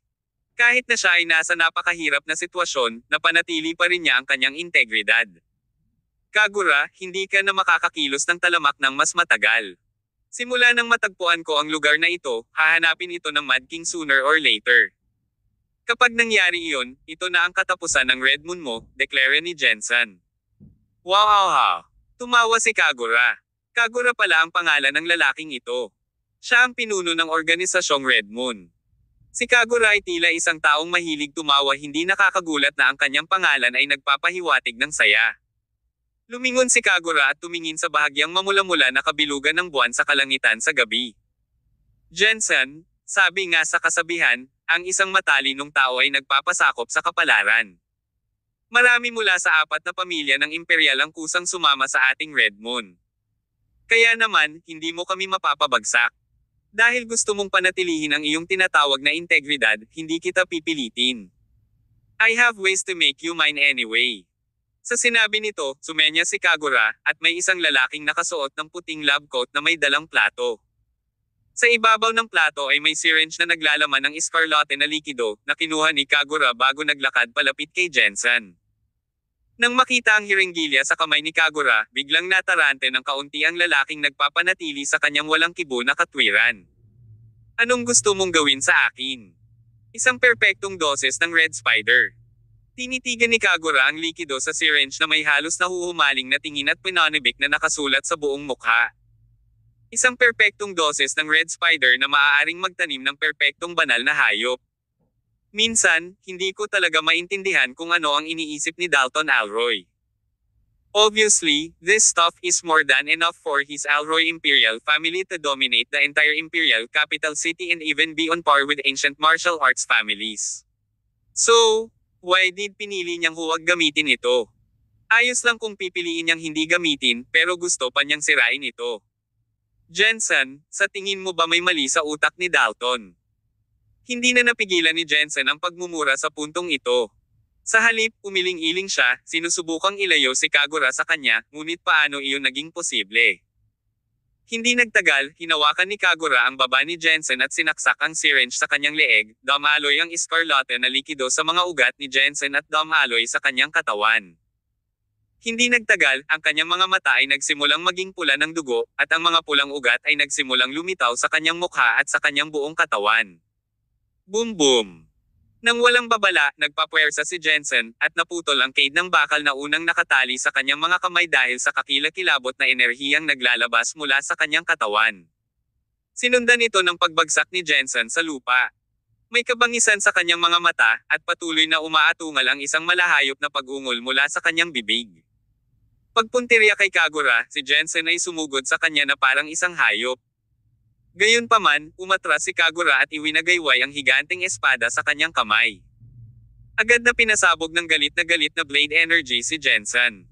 Kahit na siya ay nasa napakahirap na sitwasyon, napanatili pa rin niya ang kanyang integridad. Kagura, hindi ka na makakakilos ng talamak ng mas matagal. Simula nang matagpuan ko ang lugar na ito, hahanapin ito ng Mad King sooner or later. Kapag nangyari iyon, ito na ang katapusan ng Red Moon mo, deklara ni Jensen. Wow! Tumawa si Kagura. Kagura pala ang pangalan ng lalaking ito. Siya ang pinuno ng organisasyong Red Moon. Si Kagura ay tila isang taong mahilig tumawa, hindi nakakagulat na ang kanyang pangalan ay nagpapahiwatig ng saya. Lumingon si Kagura at tumingin sa bahagyang mamula-mula na kabilugan ng buwan sa kalangitan sa gabi. Jensen, sabi nga sa kasabihan, ang isang matalinong tao ay nagpapasakop sa kapalaran. Marami mula sa 4 na pamilya ng imperial ang kusang sumama sa ating Red Moon. Kaya naman, hindi mo kami mapapabagsak. Dahil gusto mong panatilihin ang iyong tinatawag na integridad, hindi kita pipilitin. I have ways to make you mine anyway. Sa sinabi nito, sumenya si Kagura, at may isang lalaking nakasuot ng puting lab coat na may dalang plato. Sa ibabaw ng plato ay may syringe na naglalaman ng escarlate na likido, na kinuha ni Kagura bago naglakad palapit kay Jensen. Nang makita ang hiringgilya sa kamay ni Kagura, biglang natarante ng kaunti ang lalaking nagpapanatili sa kanyang walang kibo na katwiran. Anong gusto mong gawin sa akin? Isang perpektong doses ng Red Spider. Tinitigan ni Kagura ang likido sa syringe na may halos nahuhumaling na tingin at pinanibik na nakasulat sa buong mukha. Isang perpektong doses ng Red Spider na maaaring magtanim ng perpektong banal na hayop. Minsan, hindi ko talaga maintindihan kung ano ang iniisip ni Dalton Alroy. Obviously, this stuff is more than enough for his Alroy Imperial family to dominate the entire Imperial capital city and even be on par with ancient martial arts families. So, why did pinili niyang huwag gamitin ito? Ayos lang kung pipiliin niyang hindi gamitin, pero gusto pa niyang sirain ito. Jensen, sa tingin mo ba may mali sa utak ni Dalton? Hindi na napigilan ni Jensen ang pagmumura sa puntong ito. Sa halip, umiling-iling siya, sinusubukang ilayo si Kagura sa kanya, ngunit paano iyon naging posible? Hindi nagtagal, hinawakan ni Kagura ang baba ni Jensen at sinaksak ang syringe sa kanyang leeg, dumaloy ang escarlate na likido sa mga ugat ni Jensen at dumaloy sa kanyang katawan. Hindi nagtagal, ang kanyang mga mata ay nagsimulang maging pula ng dugo, at ang mga pulang ugat ay nagsimulang lumitaw sa kanyang mukha at sa kanyang buong katawan. Boom boom! Nang walang babala, nagpapuwersa si Jensen, at naputol ang cage ng bakal na unang nakatali sa kanyang mga kamay dahil sa kakilakilabot na enerhiyang naglalabas mula sa kanyang katawan. Sinundan ito ng pagbagsak ni Jensen sa lupa. May kabangisan sa kanyang mga mata, at patuloy na umaatungal ang isang malahayop na pag-ungol mula sa kanyang bibig. Pagpuntirya kay Kagura, si Jensen ay sumugod sa kanya na parang isang hayop. Gayunpaman, umatras si Kagura at iwinagayway ang higanteng espada sa kanyang kamay. Agad na pinasabog ng galit na blade energy si Jensen.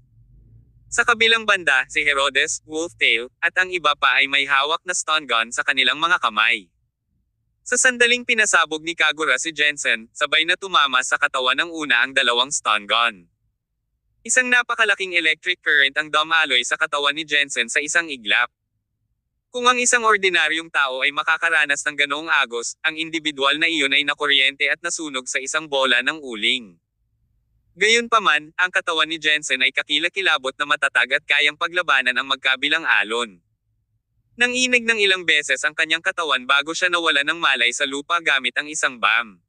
Sa kabilang banda, si Herodes, Wolftail, at ang iba pa ay may hawak na stun gun sa kanilang mga kamay. Sa sandaling pinasabog ni Kagura si Jensen, sabay na tumama sa katawan ng una ang dalawang stun gun. Isang napakalaking electric current ang dumaloy sa katawan ni Jensen sa isang iglap. Kung ang isang ordinaryong tao ay makakaranas ng ganoong agos, ang individual na iyon ay nakuryente at nasunog sa isang bola ng uling. Gayunpaman, ang katawan ni Jensen ay kakilakilabot na matatag at kayang paglabanan ang magkabilang alon. Nanginig ng ilang beses ang kanyang katawan bago siya nawala ng malay sa lupa gamit ang isang bam.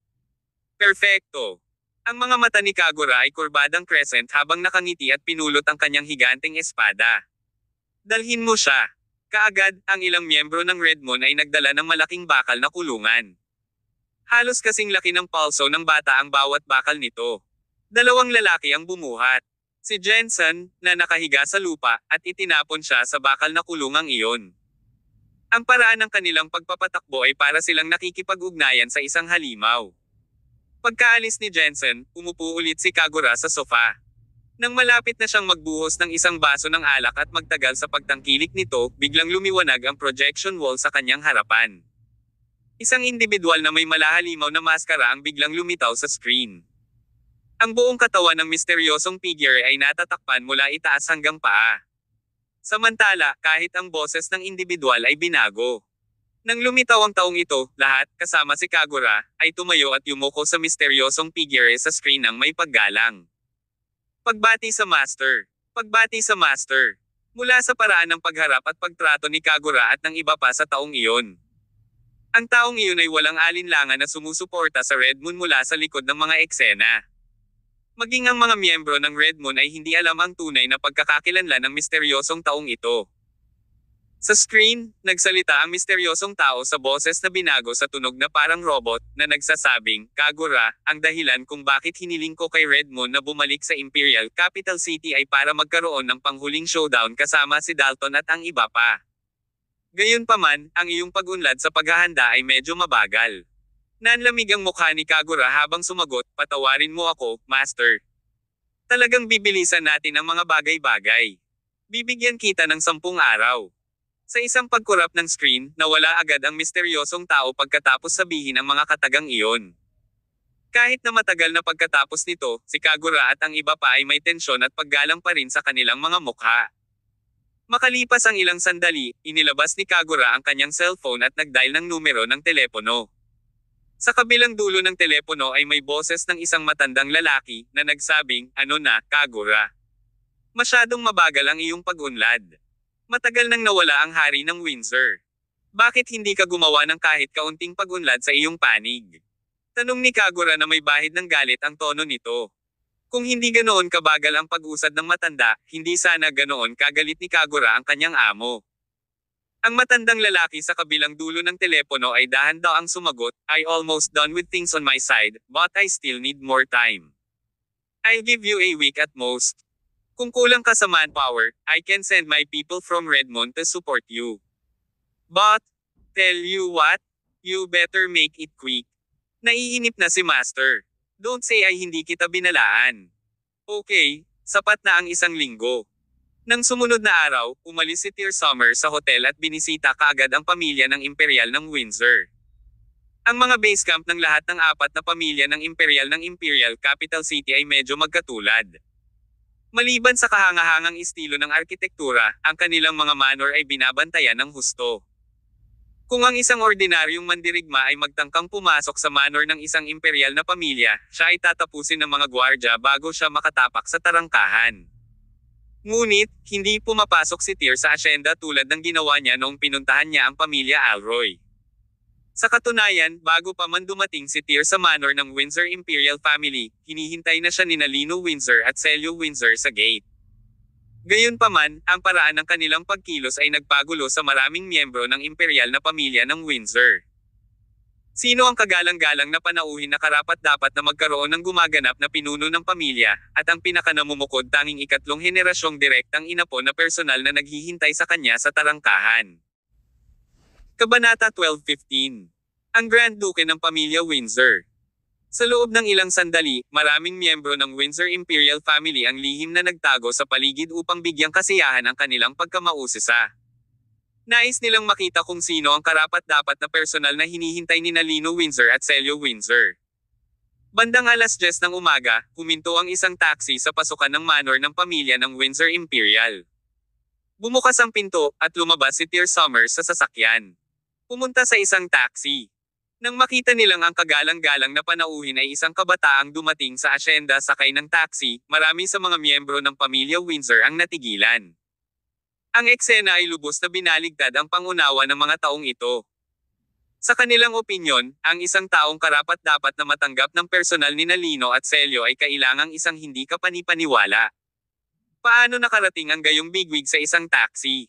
Perfecto! Ang mga mata ni Kagura ay kurbadang crescent habang nakangiti at pinulot ang kanyang higanteng espada. Dalhin mo siya. Kaagad, ang ilang miyembro ng Red Moon ay nagdala ng malaking bakal na kulungan. Halos kasing laki ng palso ng bata ang bawat bakal nito. Dalawang lalaki ang bumuhat. Si Jensen, na nakahiga sa lupa, at itinapon siya sa bakal na kulungang iyon. Ang paraan ng kanilang pagpapatakbo ay para silang nakikipag-ugnayan sa isang halimaw. Pagkaalis ni Jensen, umupo ulit si Kagura sa sofa. Nang malapit na siyang magbuhos ng isang baso ng alak at magtagal sa pagtangkilik nito, biglang lumiwanag ang projection wall sa kanyang harapan. Isang individual na may malahalimaw na maskara ang biglang lumitaw sa screen. Ang buong katawan ng misteryosong figure ay natatakpan mula itaas hanggang paa. Samantala, kahit ang boses ng individual ay binago. Nang lumitaw ang taong ito, lahat, kasama si Kagura, ay tumayo at yumuko sa misteryosong figure sa screen ng may paggalang. Pagbati sa Master. Pagbati sa Master. Mula sa paraan ng pagharap at pagtrato ni Kagura at ng iba pa sa taong iyon. Ang taong iyon ay walang alinlangan na sumusuporta sa Red Moon mula sa likod ng mga eksena. Maging ang mga miyembro ng Red Moon ay hindi alam ang tunay na pagkakakilanlan ng misteryosong taong ito. Sa screen, nagsalita ang misteryosong tao sa boses na binago sa tunog na parang robot, na nagsasabing, Kagura, ang dahilan kung bakit hiniling ko kay Red Moon na bumalik sa Imperial Capital City ay para magkaroon ng panghuling showdown kasama si Dalton at ang iba pa. Gayunpaman, ang iyong pag-unlad sa paghahanda ay medyo mabagal. Nanlamig ang mukha ni Kagura habang sumagot, patawarin mo ako, Master. Talagang bibilisan natin ang mga bagay-bagay. Bibigyan kita ng 10 araw. Sa isang pagkurap ng screen, nawala agad ang misteryosong tao pagkatapos sabihin ang mga katagang iyon. Kahit na matagal na pagkatapos nito, si Kagura at ang iba pa ay may tensyon at paggalang pa rin sa kanilang mga mukha. Makalipas ang ilang sandali, inilabas ni Kagura ang kanyang cellphone at nag-dial ng numero ng telepono. Sa kabilang dulo ng telepono ay may boses ng isang matandang lalaki, na nagsabing, ano na, Kagura? Masyadong mabagal ang iyong pag-unlad. Matagal nang nawala ang hari ng Windsor. Bakit hindi ka gumawa ng kahit kaunting pag-unlad sa iyong panig? Tanong ni Kagura na may bahid ng galit ang tono nito. Kung hindi ganoon kabagal ang pag-usad ng matanda, hindi sana ganoon kagalit ni Kagura ang kanyang amo. Ang matandang lalaki sa kabilang dulo ng telepono ay dahan-daw ang sumagot, I almost done with things on my side, but I still need more time. I'll give you a week at most. Kung kulang ka sa manpower, I can send my people from Redmond to support you. But, tell you what, you better make it quick. Naiinip na si Master. Don't say ay hindi kita binalaan. Okay, sapat na ang 1 linggo. Nang sumunod na araw, umalis si Tyr Summer sa hotel at binisita kaagad ang pamilya ng Imperial ng Windsor. Ang mga base camp ng lahat ng 4 na pamilya ng Imperial Capital City ay medyo magkatulad. Maliban sa kahangahangang estilo ng arkitektura, ang kanilang mga manor ay binabantayan ng husto. Kung ang isang ordinaryong mandirigma ay magtangkang pumasok sa manor ng isang imperial na pamilya, siya ay tatapusin ng mga gwardya bago siya makatapak sa tarangkahan. Ngunit, hindi pumapasok si Tyr sa asyenda tulad ng ginawa niya noong pinuntahan niya ang pamilya Alroy. Sa katunayan, bago pa man dumating si Tyr sa manor ng Windsor Imperial Family, hinihintay na siya nina Lino Windsor at Celio Windsor sa gate. Gayunpaman, ang paraan ng kanilang pagkilos ay nagpagulo sa maraming miyembro ng imperial na pamilya ng Windsor. Sino ang kagalang-galang na panauhin na karapat-dapat na magkaroon ng gumaganap na pinuno ng pamilya, at ang pinakanamumukod tanging 3 henerasyong direktang inapo na personal na naghihintay sa kanya sa tarangkahan. Kabanata 12:15. Ang Grand Duke ng Pamilya Windsor. Sa loob ng ilang sandali, maraming miyembro ng Windsor Imperial Family ang lihim na nagtago sa paligid upang bigyang kasiyahan ang kanilang pagkamausisa. Nais nilang makita kung sino ang karapat-dapat na personal na hinihintay ni Lino Windsor at Celio Windsor. Bandang 10:00 ng umaga, huminto ang isang taxi sa pasukan ng manor ng pamilya ng Windsor Imperial. Bumukas ang pinto, at lumabas si Tyr Summers sa sasakyan. Pumunta sa isang taxi. Nang makita nilang ang kagalang-galang na panauhin ay isang kabataang dumating sa asyenda sakay ng taxi, marami sa mga miyembro ng pamilya Windsor ang natigilan. Ang eksena ay lubos na binaligtad ang pangunawa ng mga taong ito. Sa kanilang opinyon, ang isang taong karapat-dapat na matanggap ng personal ni Lino at Celio ay kailangang isang hindi kapanipaniwala. Paano nakarating ang gayong bigwig sa isang taxi?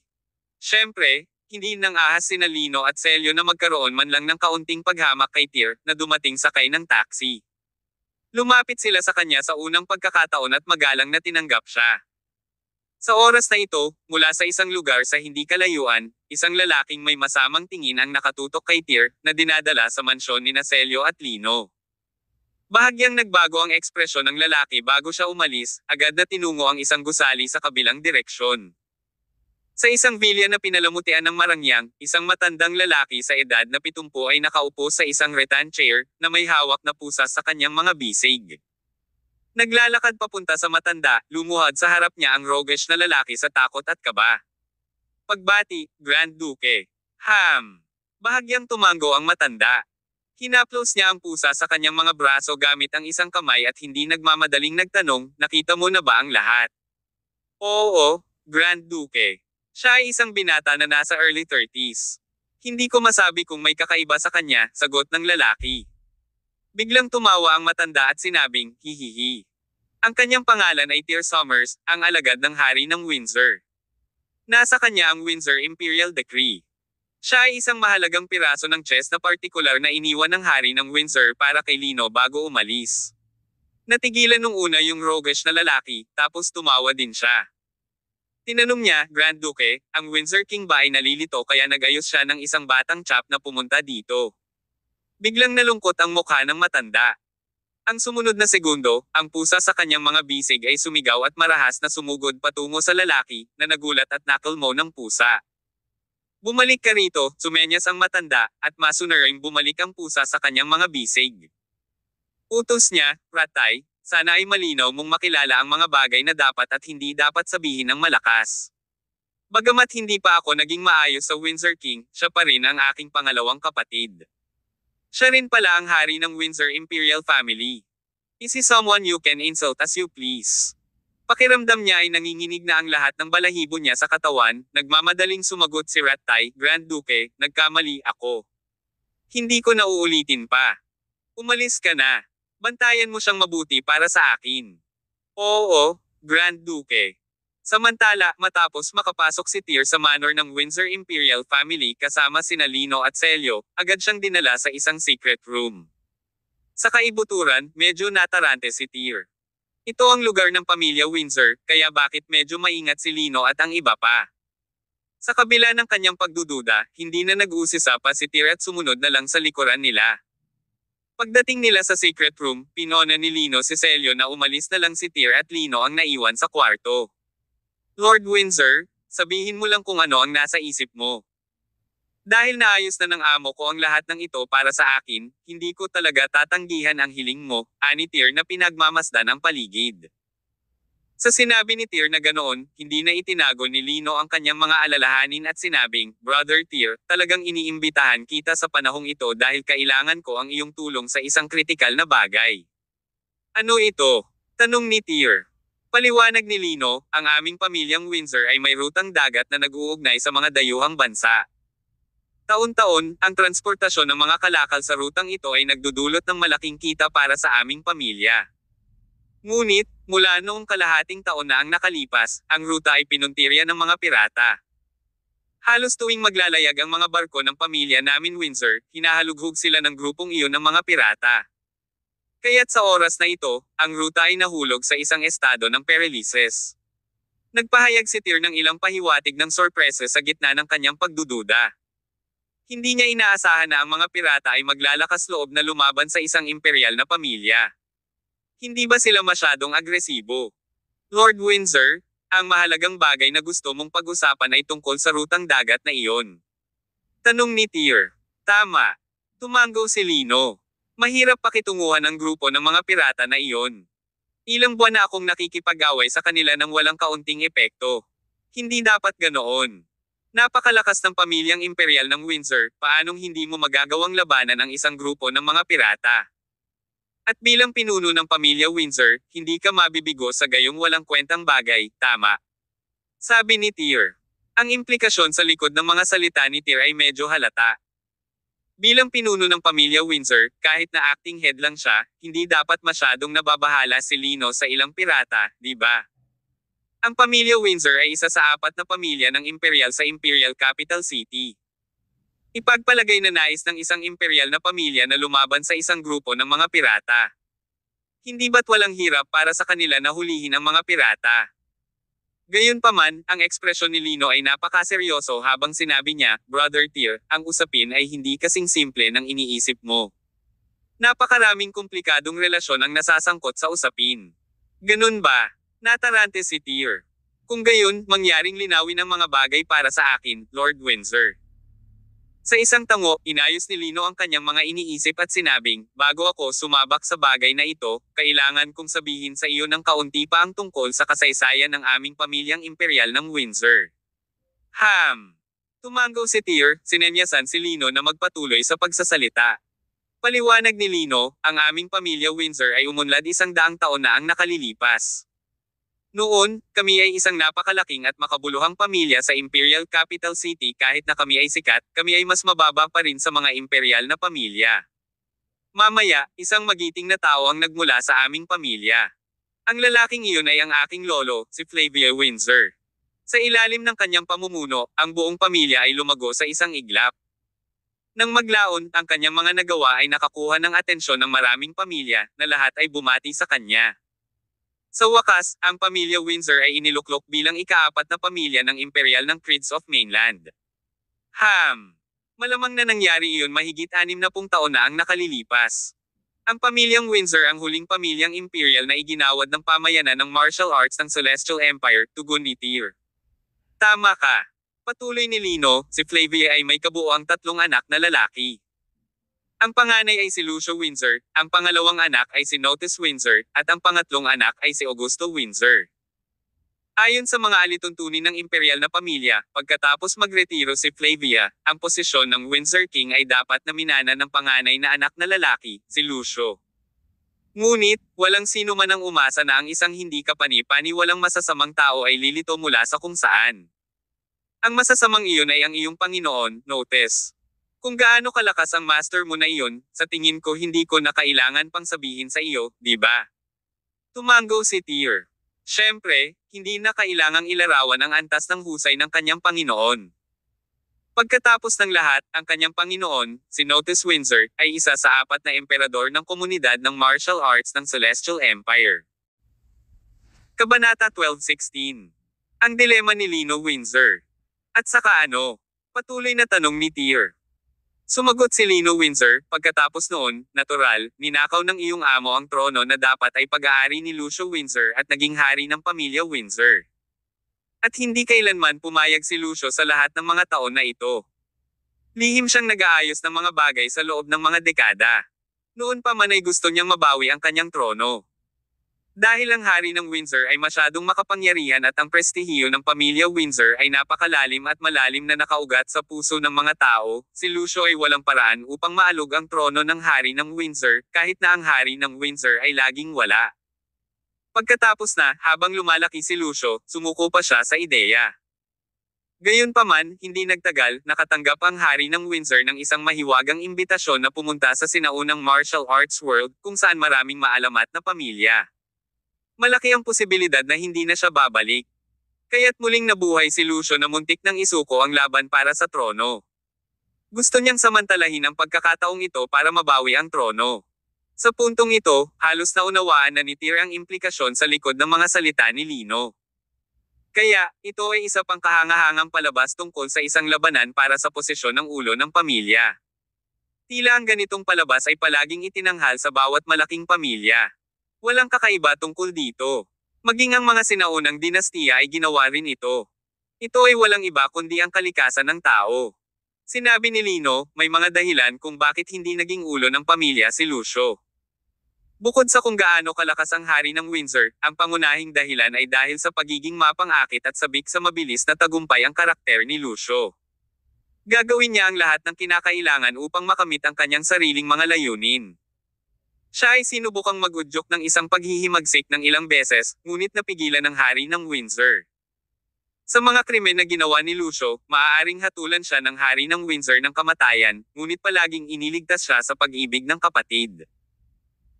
Siyempre, hindi nang ahas sina Lino at Celio na magkaroon man lang ng kaunting paghamak kay Tyr na dumating sakay ng taxi. Lumapit sila sa kanya sa unang pagkakataon at magalang na tinanggap siya. Sa oras na ito, mula sa isang lugar sa hindi kalayuan, isang lalaking may masamang tingin ang nakatutok kay Tyr na dinadala sa mansyon ni Celio at Lino. Bahagyang nagbago ang ekspresyon ng lalaki bago siya umalis, agad na tinungo ang isang gusali sa kabilang direksyon. Sa isang vilya na pinalamutian ng marangyang, isang matandang lalaki sa edad na 70 ay nakaupo sa isang rattan chair na may hawak na pusa sa kanyang mga bisig. Naglalakad papunta sa matanda, lumuhad sa harap niya ang roguish na lalaki sa takot at kaba. Pagbati, Grand Duke. Ham! Bahagyang tumango ang matanda. Hinaplos niya ang pusa sa kanyang mga braso gamit ang isang kamay at hindi nagmamadaling nagtanong, nakita mo na ba ang lahat? Oo, Grand Duke. Siya ay isang binata na nasa early 30s. Hindi ko masabi kung may kakaiba sa kanya, sagot ng lalaki. Biglang tumawa ang matanda at sinabing, hihihi. Ang kanyang pangalan ay Tyr Summers, ang alagad ng hari ng Windsor. Nasa kanya ang Windsor Imperial Decree. Siya ay isang mahalagang piraso ng chess na partikular na iniwan ng hari ng Windsor para kay Lino bago umalis. Natigilan nung una yung roguish na lalaki, tapos tumawa din siya. Tinanong niya, Grand Duke, ang Windsor King ba ay nalilito kaya nagayos siya ng isang batang chap na pumunta dito? Biglang nalungkot ang mukha ng matanda. Ang sumunod na segundo, ang pusa sa kanyang mga bisig ay sumigaw at marahas na sumugod patungo sa lalaki, na nagulat at nakalmo ng pusa. Bumalik ka rito, sumenyas ang matanda, at masunaring bumalik ang pusa sa kanyang mga bisig. Utos niya, Ratay, sana ay malinaw mong makilala ang mga bagay na dapat at hindi dapat sabihin ng malakas. Bagamat hindi pa ako naging maayos sa Windsor King, siya pa rin ang aking pangalawang kapatid. Siya rin pala ang hari ng Windsor Imperial Family. Is he someone you can insult as you please? Pakiramdam niya ay nanginginig na ang lahat ng balahibo niya sa katawan, nagmamadaling sumagot si Ratay, Grand Duke, nagkamali ako. Hindi ko na uulitin pa. Umalis ka na. Bantayan mo siyang mabuti para sa akin. Oo, Grand Duke. Samantala, matapos makapasok si Tyr sa manor ng Windsor Imperial Family kasama sina Lino at Celio, agad siyang dinala sa isang secret room. Sa kaibuturan, medyo natarante si Tyr. Ito ang lugar ng pamilya Windsor, kaya bakit medyo maingat si Lino at ang iba pa. Sa kabila ng kanyang pagdududa, hindi na nag-uusisa pa si Tyr at sumunod na lang sa likuran nila. Pagdating nila sa secret room, pinona ni Lino si Celio na umalis na lang si Tyr at Lino ang naiwan sa kwarto. Lord Windsor, sabihin mo lang kung ano ang nasa isip mo. Dahil naayos na ng amo ko ang lahat ng ito para sa akin, hindi ko talaga tatanggihan ang hiling mo, ani Tyr na pinagmamasdan ang paligid. Sa sinabi ni Tyr na ganoon, hindi na itinago ni Lino ang kanyang mga alalahanin at sinabing, Brother Tyr, talagang iniimbitahan kita sa panahong ito dahil kailangan ko ang iyong tulong sa isang kritikal na bagay. Ano ito? Tanong ni Tyr. Paliwanag ni Lino, ang aming pamilyang Windsor ay may rutang dagat na nag-uugnay sa mga dayuhang bansa. Taon-taon, ang transportasyon ng mga kalakal sa rutang ito ay nagdudulot ng malaking kita para sa aming pamilya. Ngunit, mula noong kalahating taon na ang nakalipas, ang ruta ay pinuntirya ng mga pirata. Halos tuwing maglalayag ang mga barko ng pamilya namin Windsor, hinahalughog sila ng grupong iyon ng mga pirata. Kaya't sa oras na ito, ang ruta ay nahulog sa isang estado ng paralysis. Nagpahayag si Tyr ng ilang pahiwatig ng sorpresa sa gitna ng kanyang pagdududa. Hindi niya inaasahan na ang mga pirata ay maglalakas loob na lumaban sa isang imperial na pamilya. Hindi ba sila masyadong agresibo? Lord Windsor, ang mahalagang bagay na gusto mong pag-usapan ay tungkol sa rutang dagat na iyon. Tanong ni Tyr. Tama. Tumango si Lino. Mahirap pakitunguhan ang grupo ng mga pirata na iyon. Ilang buwan na akong nakikipag-away sa kanila ng walang kaunting epekto. Hindi dapat ganoon. Napakalakas ng pamilyang imperial ng Windsor, paanong hindi mo magagawang labanan ang isang grupo ng mga pirata? At bilang pinuno ng pamilya Windsor, hindi ka mabibigo sa gayong walang kwentang bagay, tama? Sabi ni Tyr. Ang implikasyon sa likod ng mga salita ni Tyr ay medyo halata. Bilang pinuno ng pamilya Windsor, kahit na acting head lang siya, hindi dapat masyadong nababahala si Lino sa ilang pirata, di ba? Ang pamilya Windsor ay isa sa 4 na pamilya ng imperial sa Imperial Capital City. Ipagpalagay na nais ng isang imperial na pamilya na lumaban sa isang grupo ng mga pirata. Hindi ba't walang hirap para sa kanila na hulihin ang mga pirata? Gayunpaman, ang ekspresyon ni Lino ay napakaseryoso habang sinabi niya, "Brother Tyr, ang usapin ay hindi kasing simple ng iniisip mo. Napakaraming komplikadong relasyon ang nasasangkot sa usapin." "Ganun ba?" Natarante si Tyr. "Kung gayon, mangyaring linawin ang mga bagay para sa akin, Lord Windsor." Sa isang tango, inayos ni Lino ang kanyang mga iniisip at sinabing, "Bago ako sumabak sa bagay na ito, kailangan kong sabihin sa iyo ng kaunti pa ang tungkol sa kasaysayan ng aming pamilyang imperial ng Windsor." Tumango si Tyr, sinenyasan si Lino na magpatuloy sa pagsasalita. Paliwanag ni Lino, "Ang aming pamilya Windsor ay umunlad 100 taon na ang nakalilipas. Noon, kami ay isang napakalaking at makabuluhang pamilya sa Imperial Capital City kahit na kami ay sikat, kami ay mas mababa pa rin sa mga imperial na pamilya. Mamaya, isang magiting na tao ang nagmula sa aming pamilya. Ang lalaking iyon ay ang aking lolo, si Flavia Windsor. Sa ilalim ng kanyang pamumuno, ang buong pamilya ay lumago sa isang iglap. Nang maglaon, ang kanyang mga nagawa ay nakakuha ng atensyon ng maraming pamilya, na lahat ay bumati sa kanya. Sa wakas, ang pamilya Windsor ay iniluklok bilang ika-4 na pamilya ng imperial ng Creeds of Mainland. Malamang na nangyari iyon mahigit 60 taon na ang nakalilipas. Ang pamilyang Windsor ang huling pamilyang imperial na iginawad ng pamayanan ng martial arts ng Celestial Empire, tugon ni Tyr. "Tama ka." Patuloy ni Lino, si Flavia ay may kabuoang 3 anak na lalaki. Ang panganay ay si Lucio Windsor, ang pangalawang anak ay si Notice Windsor, at ang pangatlong anak ay si Augusto Windsor. Ayon sa mga alituntunin ng imperial na pamilya, pagkatapos magretiro si Flavia, ang posisyon ng Windsor King ay dapat na minana ng panganay na anak na lalaki, si Lucio. Ngunit, walang sino man ang umasa na ang isang hindi kapani-paniwalang masasamang tao ay lilito mula sa kung saan. Ang masasamang iyon ay ang iyong Panginoon, Notice. Kung gaano kalakas ang master mo na iyon, sa tingin ko hindi ko na kailangan pang sabihin sa iyo, di ba? Tumango si Tyr. Siyempre, hindi na kailangang ilarawan ang antas ng husay ng kanyang Panginoon. Pagkatapos ng lahat, ang kanyang Panginoon, si Notice Windsor, ay isa sa 4 na emperador ng komunidad ng martial arts ng Celestial Empire. Kabanata 12:16. Ang dilema ni Lino Windsor. At saka ano? Patuloy na tanong ni Tyr. Sumagot si Lino Windsor, "Pagkatapos noon, natural, ninakaw ng iyong amo ang trono na dapat ay pag-aari ni Lucio Windsor at naging hari ng pamilya Windsor. At hindi kailanman pumayag si Lucio sa lahat ng mga taon na ito. Lihim siyang nag-aayos ng mga bagay sa loob ng mga dekada. Noon pa man ay gusto niyang mabawi ang kanyang trono. Dahil ang hari ng Windsor ay masyadong makapangyarihan at ang prestihiyo ng pamilya Windsor ay napakalalim at malalim na nakaugat sa puso ng mga tao, si Lucio ay walang paraan upang maalog ang trono ng hari ng Windsor, kahit na ang hari ng Windsor ay laging wala. Pagkatapos na, habang lumalaki si Lucio, sumuko pa siya sa ideya. Gayunpaman, hindi nagtagal, nakatanggap ang hari ng Windsor ng isang mahiwagang imbitasyon na pumunta sa sinaunang martial arts world, kung saan maraming maalamat na pamilya. Malaki ang posibilidad na hindi na siya babalik. Kaya't muling nabuhay si Lucio na muntik nang isuko ang laban para sa trono. Gusto niyang samantalahin ang pagkakataong ito para mabawi ang trono. Sa puntong ito, halos naunawaan na ni Tyr ang implikasyon sa likod ng mga salita ni Lino. Kaya, ito ay isa pang kahangahangang palabas tungkol sa isang labanan para sa posisyon ng ulo ng pamilya. Tila ang ganitong palabas ay palaging itinanghal sa bawat malaking pamilya. Walang kakaiba tungkol dito. Maging ang mga sinaunang dinastiya ay ginawa rin ito. Ito ay walang iba kundi ang kalikasan ng tao. Sinabi ni Lino, may mga dahilan kung bakit hindi naging ulo ng pamilya si Lucio. Bukod sa kung gaano kalakas ang hari ng Windsor, ang pangunahing dahilan ay dahil sa pagiging mapang-akit at sabik sa mabilis na tagumpay ang karakter ni Lucio. Gagawin niya ang lahat ng kinakailangan upang makamit ang kanyang sariling mga layunin. Siya ay sinubukang mag-udyok ng isang paghihimagsik ng ilang beses, ngunit napigilan ng hari ng Windsor. Sa mga krimen na ginawa ni Lucio, maaaring hatulan siya ng hari ng Windsor ng kamatayan, ngunit palaging iniligtas siya sa pag-ibig ng kapatid.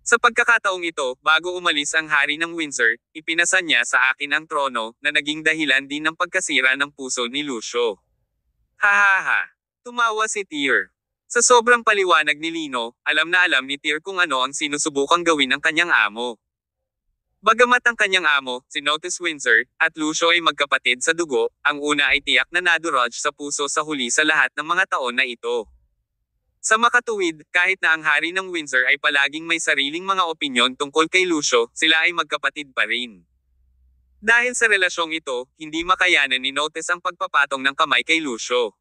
Sa pagkakataong ito, bago umalis ang hari ng Windsor, ipinasa niya sa akin ang trono, na naging dahilan din ng pagkasira ng puso ni Lucio. Hahaha. Tumawa si Tyr. Sa sobrang paliwanag ni Lino, alam na alam ni Tyr kung ano ang sinusubukang gawin ng kanyang amo. Bagamat ang kanyang amo, si Notus Windsor, at Lucio ay magkapatid sa dugo, ang una ay tiyak na nadurog sa puso sa huli sa lahat ng mga taon na ito. Sa makatuwid, kahit na ang hari ng Windsor ay palaging may sariling mga opinyon tungkol kay Lucio, sila ay magkapatid pa rin. Dahil sa relasyong ito, hindi makayanan ni Notus ang pagpapatong ng kamay kay Lucio.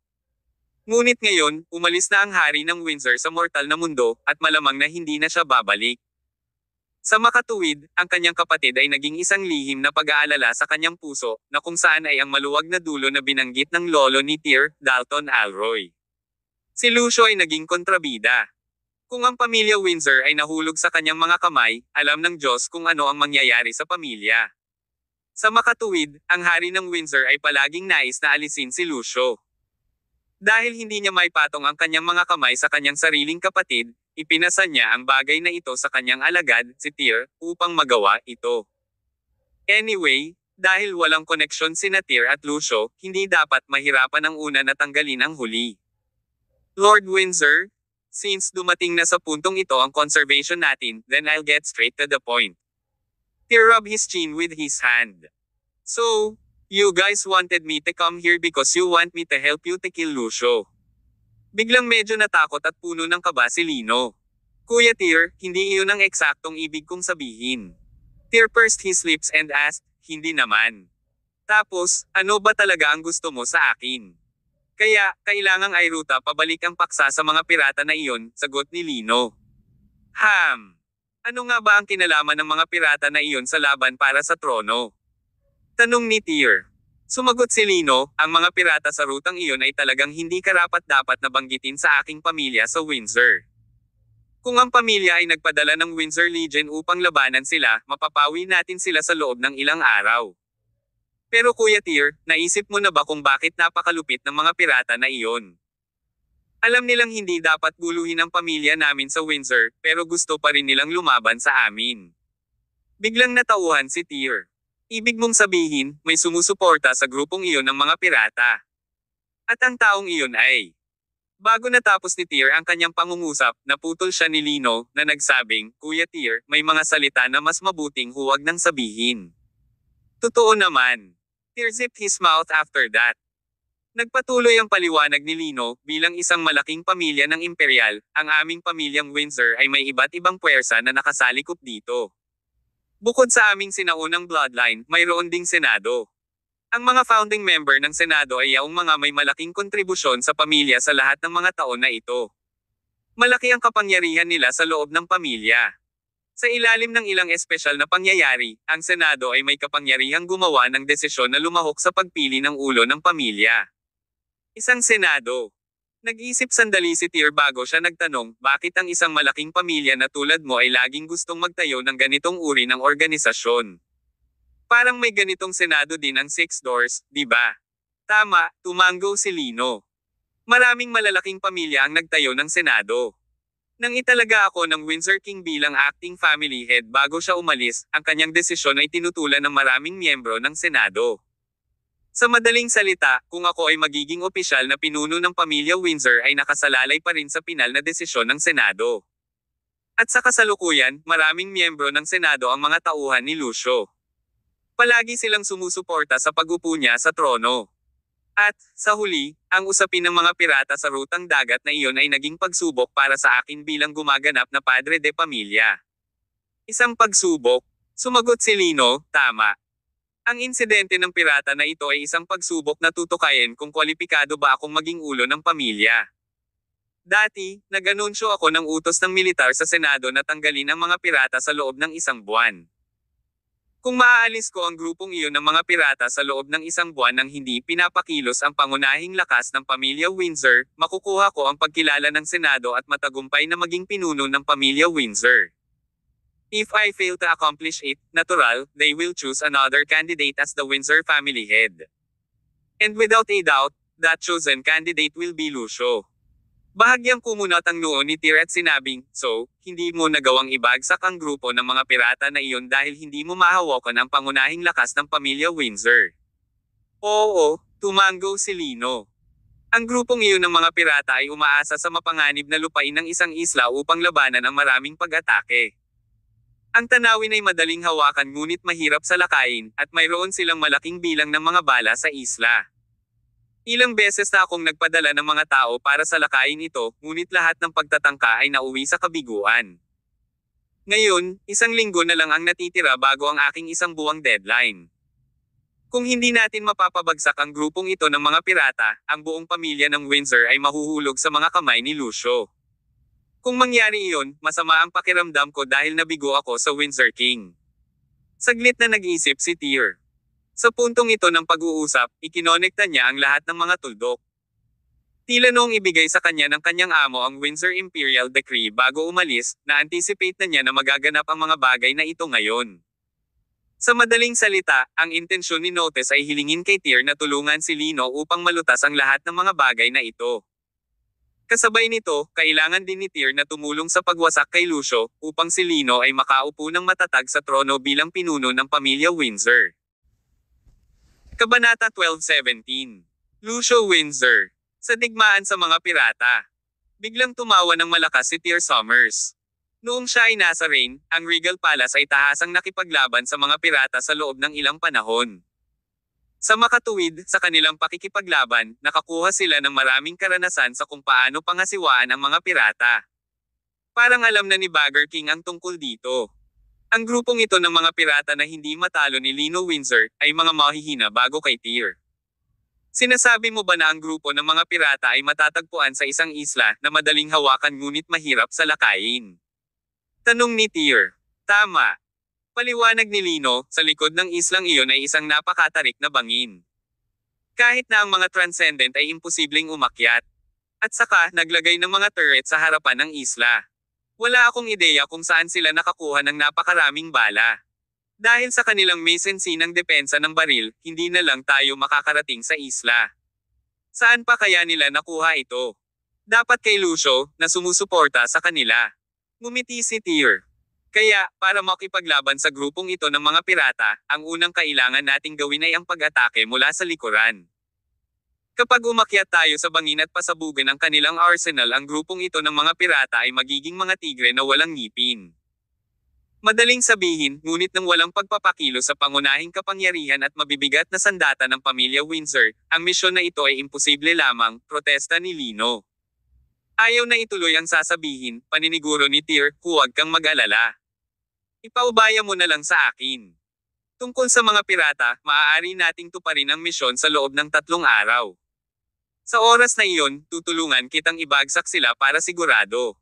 Ngunit ngayon, umalis na ang hari ng Windsor sa mortal na mundo, at malamang na hindi na siya babalik. Sa makatuwid, ang kanyang kapatid ay naging isang lihim na pag-aalala sa kanyang puso, na kung saan ay ang maluwag na dulo na binanggit ng lolo ni Tyr, Dalton Alroy. Si Lucio ay naging kontrabida. Kung ang pamilya Windsor ay nahulog sa kanyang mga kamay, alam ng Diyos kung ano ang mangyayari sa pamilya. Sa makatuwid, ang hari ng Windsor ay palaging nais na alisin si Lucio. Dahil hindi niya maipatong ang kanyang mga kamay sa kanyang sariling kapatid, ipinasa niya ang bagay na ito sa kanyang alagad, si Tyr, upang magawa ito. Anyway, dahil walang koneksyon sina Tyr at Lucio, hindi dapat mahirapan ang una na tanggalin ang huli. Lord Windsor, since dumating na sa puntong ito ang conservation natin, then I'll get straight to the point. Tyr rubbed his chin with his hand. So, you guys wanted me to come here because you want me to help you to kill Lucio. Biglang medyo natakot at puno ng kaba si Lino. Kuya Tyr, hindi iyon ang eksaktong ibig kong sabihin. Tyr pursed his lips and asked, hindi naman. Tapos, ano ba talaga ang gusto mo sa akin? Kaya, kailangang ay ruta pabalik ang paksa sa mga pirata na iyon, sagot ni Lino. Ano nga ba ang kinalaman ng mga pirata na iyon sa laban para sa trono? Tanong ni Tyr. Sumagot si Lino, ang mga pirata sa rutang iyon ay talagang hindi karapat-dapat na banggitin sa aking pamilya sa Windsor. Kung ang pamilya ay nagpadala ng Windsor Legion upang labanan sila, mapapawi natin sila sa loob ng ilang araw. Pero Kuya Tyr, naisip mo na ba kung bakit napakalupit ng mga pirata na iyon? Alam nilang hindi dapat guluhin ang pamilya namin sa Windsor, pero gusto pa rin nilang lumaban sa amin. Biglang natauhan si Tyr. Ibig mong sabihin, may sumusuporta sa grupong iyon ng mga pirata. At ang taong iyon ay... Bago natapos ni Tyr ang kanyang pangungusap, naputol siya ni Lino, na nagsabing, Kuya Tyr, may mga salita na mas mabuting huwag nang sabihin. Totoo naman. Tyr zipped his mouth after that. Nagpatuloy ang paliwanag ni Lino, bilang isang malaking pamilya ng imperial, ang aming pamilyang Windsor ay may iba't ibang puwersa na nakasalikop dito. Bukod sa aming sinaunang bloodline, mayroon ding senado. Ang mga founding member ng senado ay yaong mga may malaking kontribusyon sa pamilya sa lahat ng mga taon na ito. Malaki ang kapangyarihan nila sa loob ng pamilya. Sa ilalim ng ilang espesyal na pangyayari, ang senado ay may kapangyarihang gumawa ng desisyon na lumahok sa pagpili ng ulo ng pamilya. Isang senado. Nag-isip sandali si Tyr bago siya nagtanong, bakit ang isang malaking pamilya na tulad mo ay laging gustong magtayo ng ganitong uri ng organisasyon? Parang may ganitong senado din ang Six Doors, di ba? Tama, tumanggo si Lino. Maraming malalaking pamilya ang nagtayo ng senado. Nang italaga ako ng Windsor King bilang acting family head bago siya umalis, ang kanyang desisyon ay tinutulan ng maraming miyembro ng senado. Sa madaling salita, kung ako ay magiging opisyal na pinuno ng pamilya Windsor ay nakasalalay pa rin sa pinal na desisyon ng senado. At sa kasalukuyan, maraming miyembro ng senado ang mga tauhan ni Lucio. Palagi silang sumusuporta sa pag-upo niya sa trono. At, sa huli, ang usapin ng mga pirata sa rutang dagat na iyon ay naging pagsubok para sa akin bilang gumaganap na padre de pamilya. Isang pagsubok? Sumagot si Lino, tama. Ang insidente ng pirata na ito ay isang pagsubok na tutukayin kung kwalipikado ba akong maging ulo ng pamilya. Dati, nag-anunsyo ako ng utos ng militar sa Senado na tanggalin ang mga pirata sa loob ng isang buwan. Kung maaalis ko ang grupong iyon ng mga pirata sa loob ng isang buwan nang hindi pinapakilos ang pangunahing lakas ng pamilya Windsor, makukuha ko ang pagkilala ng Senado at matagumpay na maging pinuno ng pamilya Windsor. If I fail to accomplish it, natural, they will choose another candidate as the Windsor family head. And without a doubt, that chosen candidate will be Lucio. Bahagyang kumunot ang noo ni Tyr at sinabing, "So, hindi mo nagawang ibagsak ang grupo ng mga pirata na iyon dahil hindi mo mahawakan ang pangunahing lakas ng pamilya Windsor." "Oo," tumango si Lino. "Ang grupong iyon ng mga pirata ay umaasa sa mapanganib na lupain ng isang isla upang labanan ang maraming pag-atake. Ang tanawin ay madaling hawakan ngunit mahirap salakayin, at mayroon silang malaking bilang ng mga bala sa isla. Ilang beses na akong nagpadala ng mga tao para salakayin ito, ngunit lahat ng pagtatangka ay nauwi sa kabiguan. Ngayon, 1 linggo na lang ang natitira bago ang aking 1 buwang deadline. Kung hindi natin mapapabagsak ang grupong ito ng mga pirata, ang buong pamilya ng Windsor ay mahuhulog sa mga kamay ni Lucio. Kung mangyari iyon, masama ang pakiramdam ko dahil nabigo ako sa Windsor King." Saglit na nag-isip si Tyr. Sa puntong ito ng pag-uusap, ikinonekta niya ang lahat ng mga tuldok. Tila noong ibigay sa kanya ng kanyang amo ang Windsor Imperial Decree bago umalis, na-anticipate na niya na magaganap ang mga bagay na ito ngayon. Sa madaling salita, ang intensyon ni Notes ay hilingin kay Tyr na tulungan si Lino upang malutas ang lahat ng mga bagay na ito. Kasabay nito, kailangan din ni Tyr na tumulong sa pagwasak kay Lucio, upang si Lino ay makaupo ng matatag sa trono bilang pinuno ng pamilya Windsor. Kabanata 12:17. Lucio Windsor. Sa digmaan sa mga pirata. Biglang tumawa ng malakas si Tyr Summers. Noong siya ay nasa Reign, ang Regal Palace ay tahasang nakipaglaban sa mga pirata sa loob ng ilang panahon. Sa makatuwid, sa kanilang pakikipaglaban, nakakuha sila ng maraming karanasan sa kung paano pangasiwaan ang mga pirata. Parang alam na ni Bagger King ang tungkol dito. Ang grupong ito ng mga pirata na hindi matalo ni Lino Windsor, ay mga mahihina bago kay Tyr. Sinasabi mo ba na ang grupo ng mga pirata ay matatagpuan sa isang isla na madaling hawakan ngunit mahirap salakayin? Tanong ni Tyr. Tama. Paliwanag ni Lino, sa likod ng islang iyon ay isang napakatarik na bangin. Kahit na ang mga transcendent ay imposibleng umakyat. At saka, naglagay ng mga turret sa harapan ng isla. Wala akong ideya kung saan sila nakakuha ng napakaraming bala. Dahil sa kanilang mesensi ng depensa ng baril, hindi na lang tayo makakarating sa isla. Saan pa kaya nila nakuha ito? Dapat kay Lucio, na sumusuporta sa kanila. Ngumiti si Tyr. Kaya, para makipaglaban sa grupong ito ng mga pirata, ang unang kailangan nating gawin ay ang pag-atake mula sa likuran. Kapag umakyat tayo sa bangin at pasabugan ang kanilang arsenal, ang grupong ito ng mga pirata ay magiging mga tigre na walang ngipin. Madaling sabihin, ngunit nang walang pagpapakilo sa pangunahing kapangyarihan at mabibigat na sandata ng pamilya Windsor, ang misyon na ito ay imposible lamang, protesta ni Lino. Ayaw na ituloy ang sasabihin, paniniguro ni Tyr, huwag kang mag-alala. Ipaubaya mo na lang sa akin. Tungkol sa mga pirata, maaari nating tuparin ang misyon sa loob ng 3 araw. Sa oras na iyon, tutulungan kitang ibagsak sila para sigurado.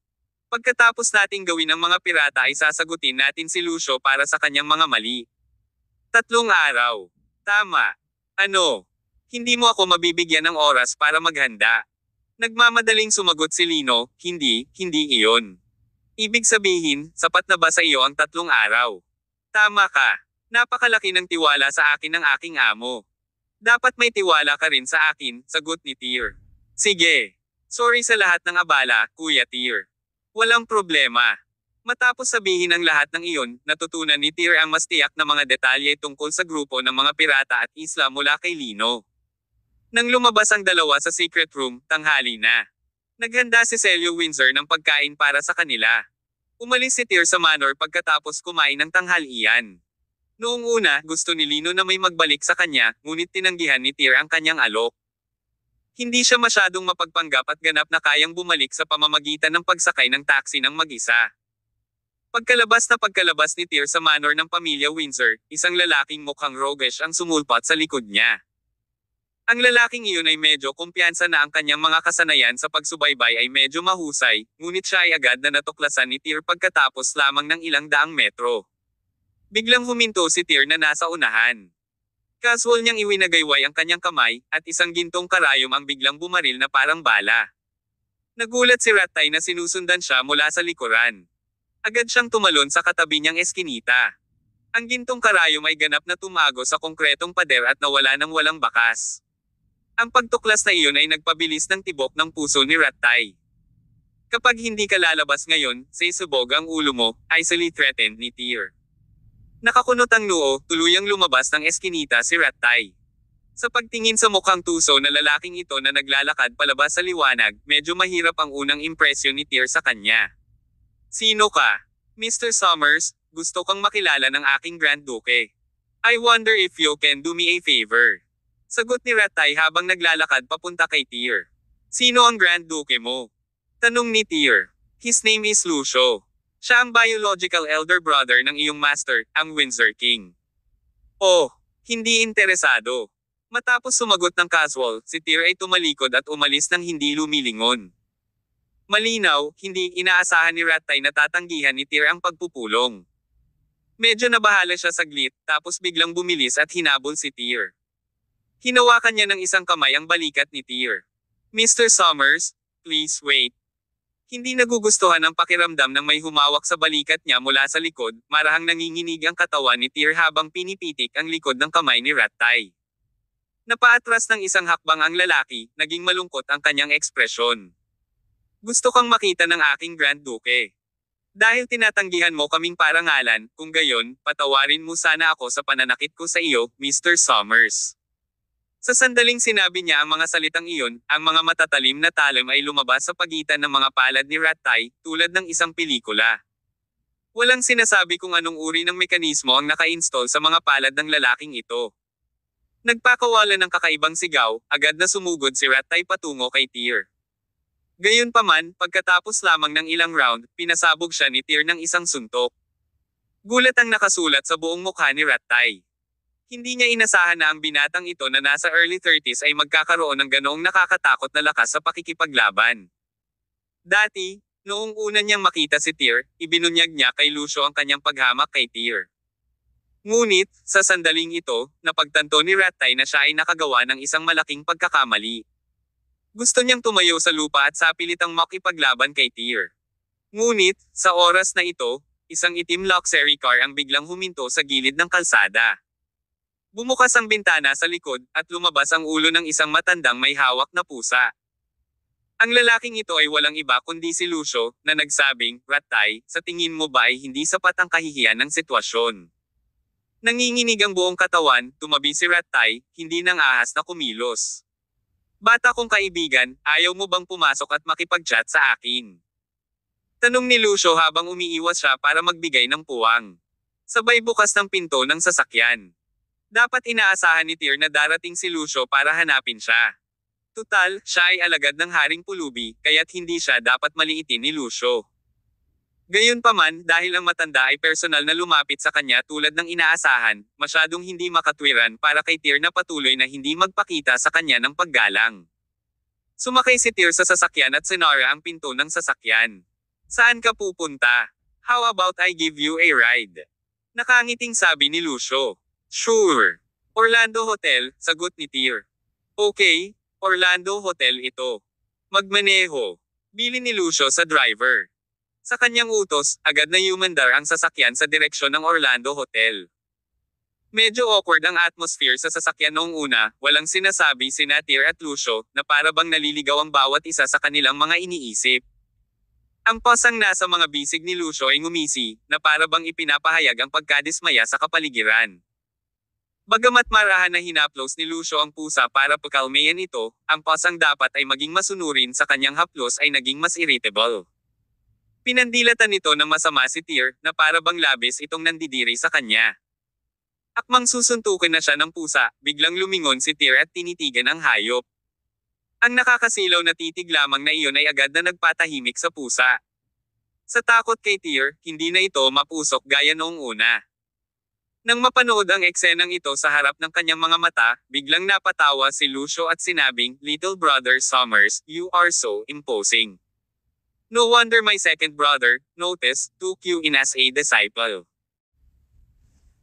Pagkatapos nating gawin ang mga pirata ay sasagutin natin si Lucio para sa kanyang mga mali. 3 araw. Tama. Ano? Hindi mo ako mabibigyan ng oras para maghanda. Nagmamadaling sumagot si Lino, hindi iyon. Ibig sabihin, sapat na ba sa iyo ang 3 araw? Tama ka. Napakalaki ng tiwala sa akin ng aking amo. Dapat may tiwala ka rin sa akin, sagot ni Tyr. Sige. Sorry sa lahat ng abala, Kuya Tyr. Walang problema. Matapos sabihin ang lahat ng iyon, natutunan ni Tyr ang mas tiyak na mga detalye tungkol sa grupo ng mga pirata at isla mula kay Lino. Nang lumabas ang dalawa sa secret room, tanghali na. Naghanda si Celio Windsor ng pagkain para sa kanila. Umalis si Tyr sa manor pagkatapos kumain ng tanghalian. Noong una, gusto ni Lino na may magbalik sa kanya, ngunit tinanggihan ni Tyr ang kanyang alok. Hindi siya masyadong mapagpanggap at ganap na kayang bumalik sa pamamagitan ng pagsakay ng taxi ng mag-isa. Pagkalabas ni Tyr sa manor ng pamilya Windsor, isang lalaking mukhang roguish ang sumulpat sa likod niya. Ang lalaking iyon ay medyo kumpiyansa na ang kanyang mga kasanayan sa pagsubaybay ay medyo mahusay, ngunit siya ay agad na natuklasan ni Tyr pagkatapos lamang ng ilang daang metro. Biglang huminto si Tyr na nasa unahan. Casual niyang iwinagayway ang kanyang kamay, at isang gintong karayom ang biglang bumaril na parang bala. Nagulat si Rattay na sinusundan siya mula sa likuran. Agad siyang tumalon sa katabi niyang eskinita. Ang gintong karayom ay ganap na tumago sa konkretong pader at nawala nang walang bakas. Ang pagtuklas na iyon ay nagpabilis ng tibok ng puso ni Rattay. Kapag hindi ka lalabas ngayon, sisubog ang ulo mo, icily threatened ni Tyr. Nakakunot ang noo, tuluyang lumabas ng eskinita si Rattay. Sa pagtingin sa mukhang tuso na lalaking ito na naglalakad palabas sa liwanag, medyo mahirap ang unang impresyon ni Tyr sa kanya. Sino ka? Mr. Summers, gusto kang makilala ng aking Grand Duke. I wonder if you can do me a favor. Sagot ni Rattay habang naglalakad papunta kay Tyr. Sino ang Grand Duke mo? Tanong ni Tyr. His name is Lucio. Siya ang biological elder brother ng iyong master, ang Windsor King. Oh, hindi interesado. Matapos sumagot ng casual, si Tyr ay tumalikod at umalis nang hindi lumilingon. Malinaw, hindi inaasahan ni Rattay na tatanggihan ni Tyr ang pagpupulong. Medyo nabahala siya saglit, tapos biglang bumilis at hinabol si Tyr. Hinawakan niya ng isang kamay ang balikat ni Tyr. Mr. Summers, please wait. Hindi nagugustuhan ang pakiramdam ng may humawak sa balikat niya mula sa likod, marahang nanginginig ang katawan ni Tyr habang pinipitik ang likod ng kamay ni Rattay. Napaatras ng isang hakbang ang lalaki, naging malungkot ang kanyang ekspresyon. Gusto kang makita ng aking Grand Duke. Dahil tinatanggihan mo kaming parangalan, kung gayon, patawarin mo sana ako sa pananakit ko sa iyo, Mr. Summers. Sa sandaling sinabi niya ang mga salitang iyon, ang mga matatalim na talim ay lumabas sa pagitan ng mga palad ni Rattay, tulad ng isang pelikula. Walang sinasabi kung anong uri ng mekanismo ang naka-install sa mga palad ng lalaking ito. Nagpakawalan ng kakaibang sigaw, agad na sumugod si Rattay patungo kay Tyr. Gayunpaman, pagkatapos lamang ng ilang round, pinasabog siya ni Tyr ng isang suntok. Gulat ang nakasulat sa buong mukha ni Rattay. Hindi niya inasahan na ang binatang ito na nasa early 30s ay magkakaroon ng ganoong nakakatakot na lakas sa pakikipaglaban. Dati, noong una niyang makita si Tyr, ibinunyag niya kay Lucio ang kanyang paghamak kay Tyr. Ngunit, sa sandaling ito, napagtanto ni Rattay na siya ay nakagawa ng isang malaking pagkakamali. Gusto niyang tumayo sa lupa at sapilitang makipaglaban kay Tyr. Ngunit, sa oras na ito, isang itim luxury car ang biglang huminto sa gilid ng kalsada. Bumukas ang bintana sa likod, at lumabas ang ulo ng isang matandang may hawak na pusa. Ang lalaking ito ay walang iba kundi si Lucio, na nagsabing, Rattay, sa tingin mo ba ay hindi sapat ang kahihiyan ng sitwasyon? Nanginginig ang buong katawan, tumabi si Rattay, hindi nang ahas na kumilos. Bata kong kaibigan, ayaw mo bang pumasok at makipag-chat sa akin? Tanong ni Lucio habang umiiwas siya para magbigay ng puwang. Sabay bukas ng pinto ng sasakyan. Dapat inaasahan ni Tyr na darating si Lucio para hanapin siya. Tutal, siya ay alagad ng Haring Pulubi, kaya't hindi siya dapat maliitin ni Lucio. Gayunpaman, dahil ang matanda ay personal na lumapit sa kanya tulad ng inaasahan, masyadong hindi makatwiran para kay Tyr na patuloy na hindi magpakita sa kanya ng paggalang. Sumakay si Tyr sa sasakyan at sinara ang pinto ng sasakyan. Saan ka pupunta? How about I give you a ride? Nakangiting sabi ni Lucio. Sure. Orlando Hotel, sagot ni Tyr. Okay, Orlando Hotel ito. Magmaneho. Bili ni Lucio sa driver. Sa kanyang utos, agad na humandar ang sasakyan sa direksyon ng Orlando Hotel. Medyo awkward ang atmosphere sa sasakyan noong una, walang sinasabi sina Tyr at Lucio, na para bang naliligaw ang bawat isa sa kanilang mga iniisip. Ang pasang nasa mga bisig ni Lucio ay ngumisi, na para bang ipinapahayag ang pagkadismaya sa kapaligiran. Bagamat marahan na hinaplos ni Lucio ang pusa para pakalmayan ito, ang pasang dapat ay maging masunurin sa kanyang haplos ay naging mas irritable. Pinandilatan nito ng masama si Tyr, na para bang labis itong nandidiri sa kanya. Akmang susuntukin na siya ng pusa, biglang lumingon si Tyr at tinitigan ang hayop. Ang nakakasilaw na titig lamang na iyon ay agad na nagpatahimik sa pusa. Sa takot kay Tyr, hindi na ito mapusok gaya noong una. Nang mapanood ang eksenang ito sa harap ng kanyang mga mata, biglang napatawa si Lucio at sinabing, Little Brother Summers, you are so imposing. No wonder my second brother, notice, took you in as a disciple.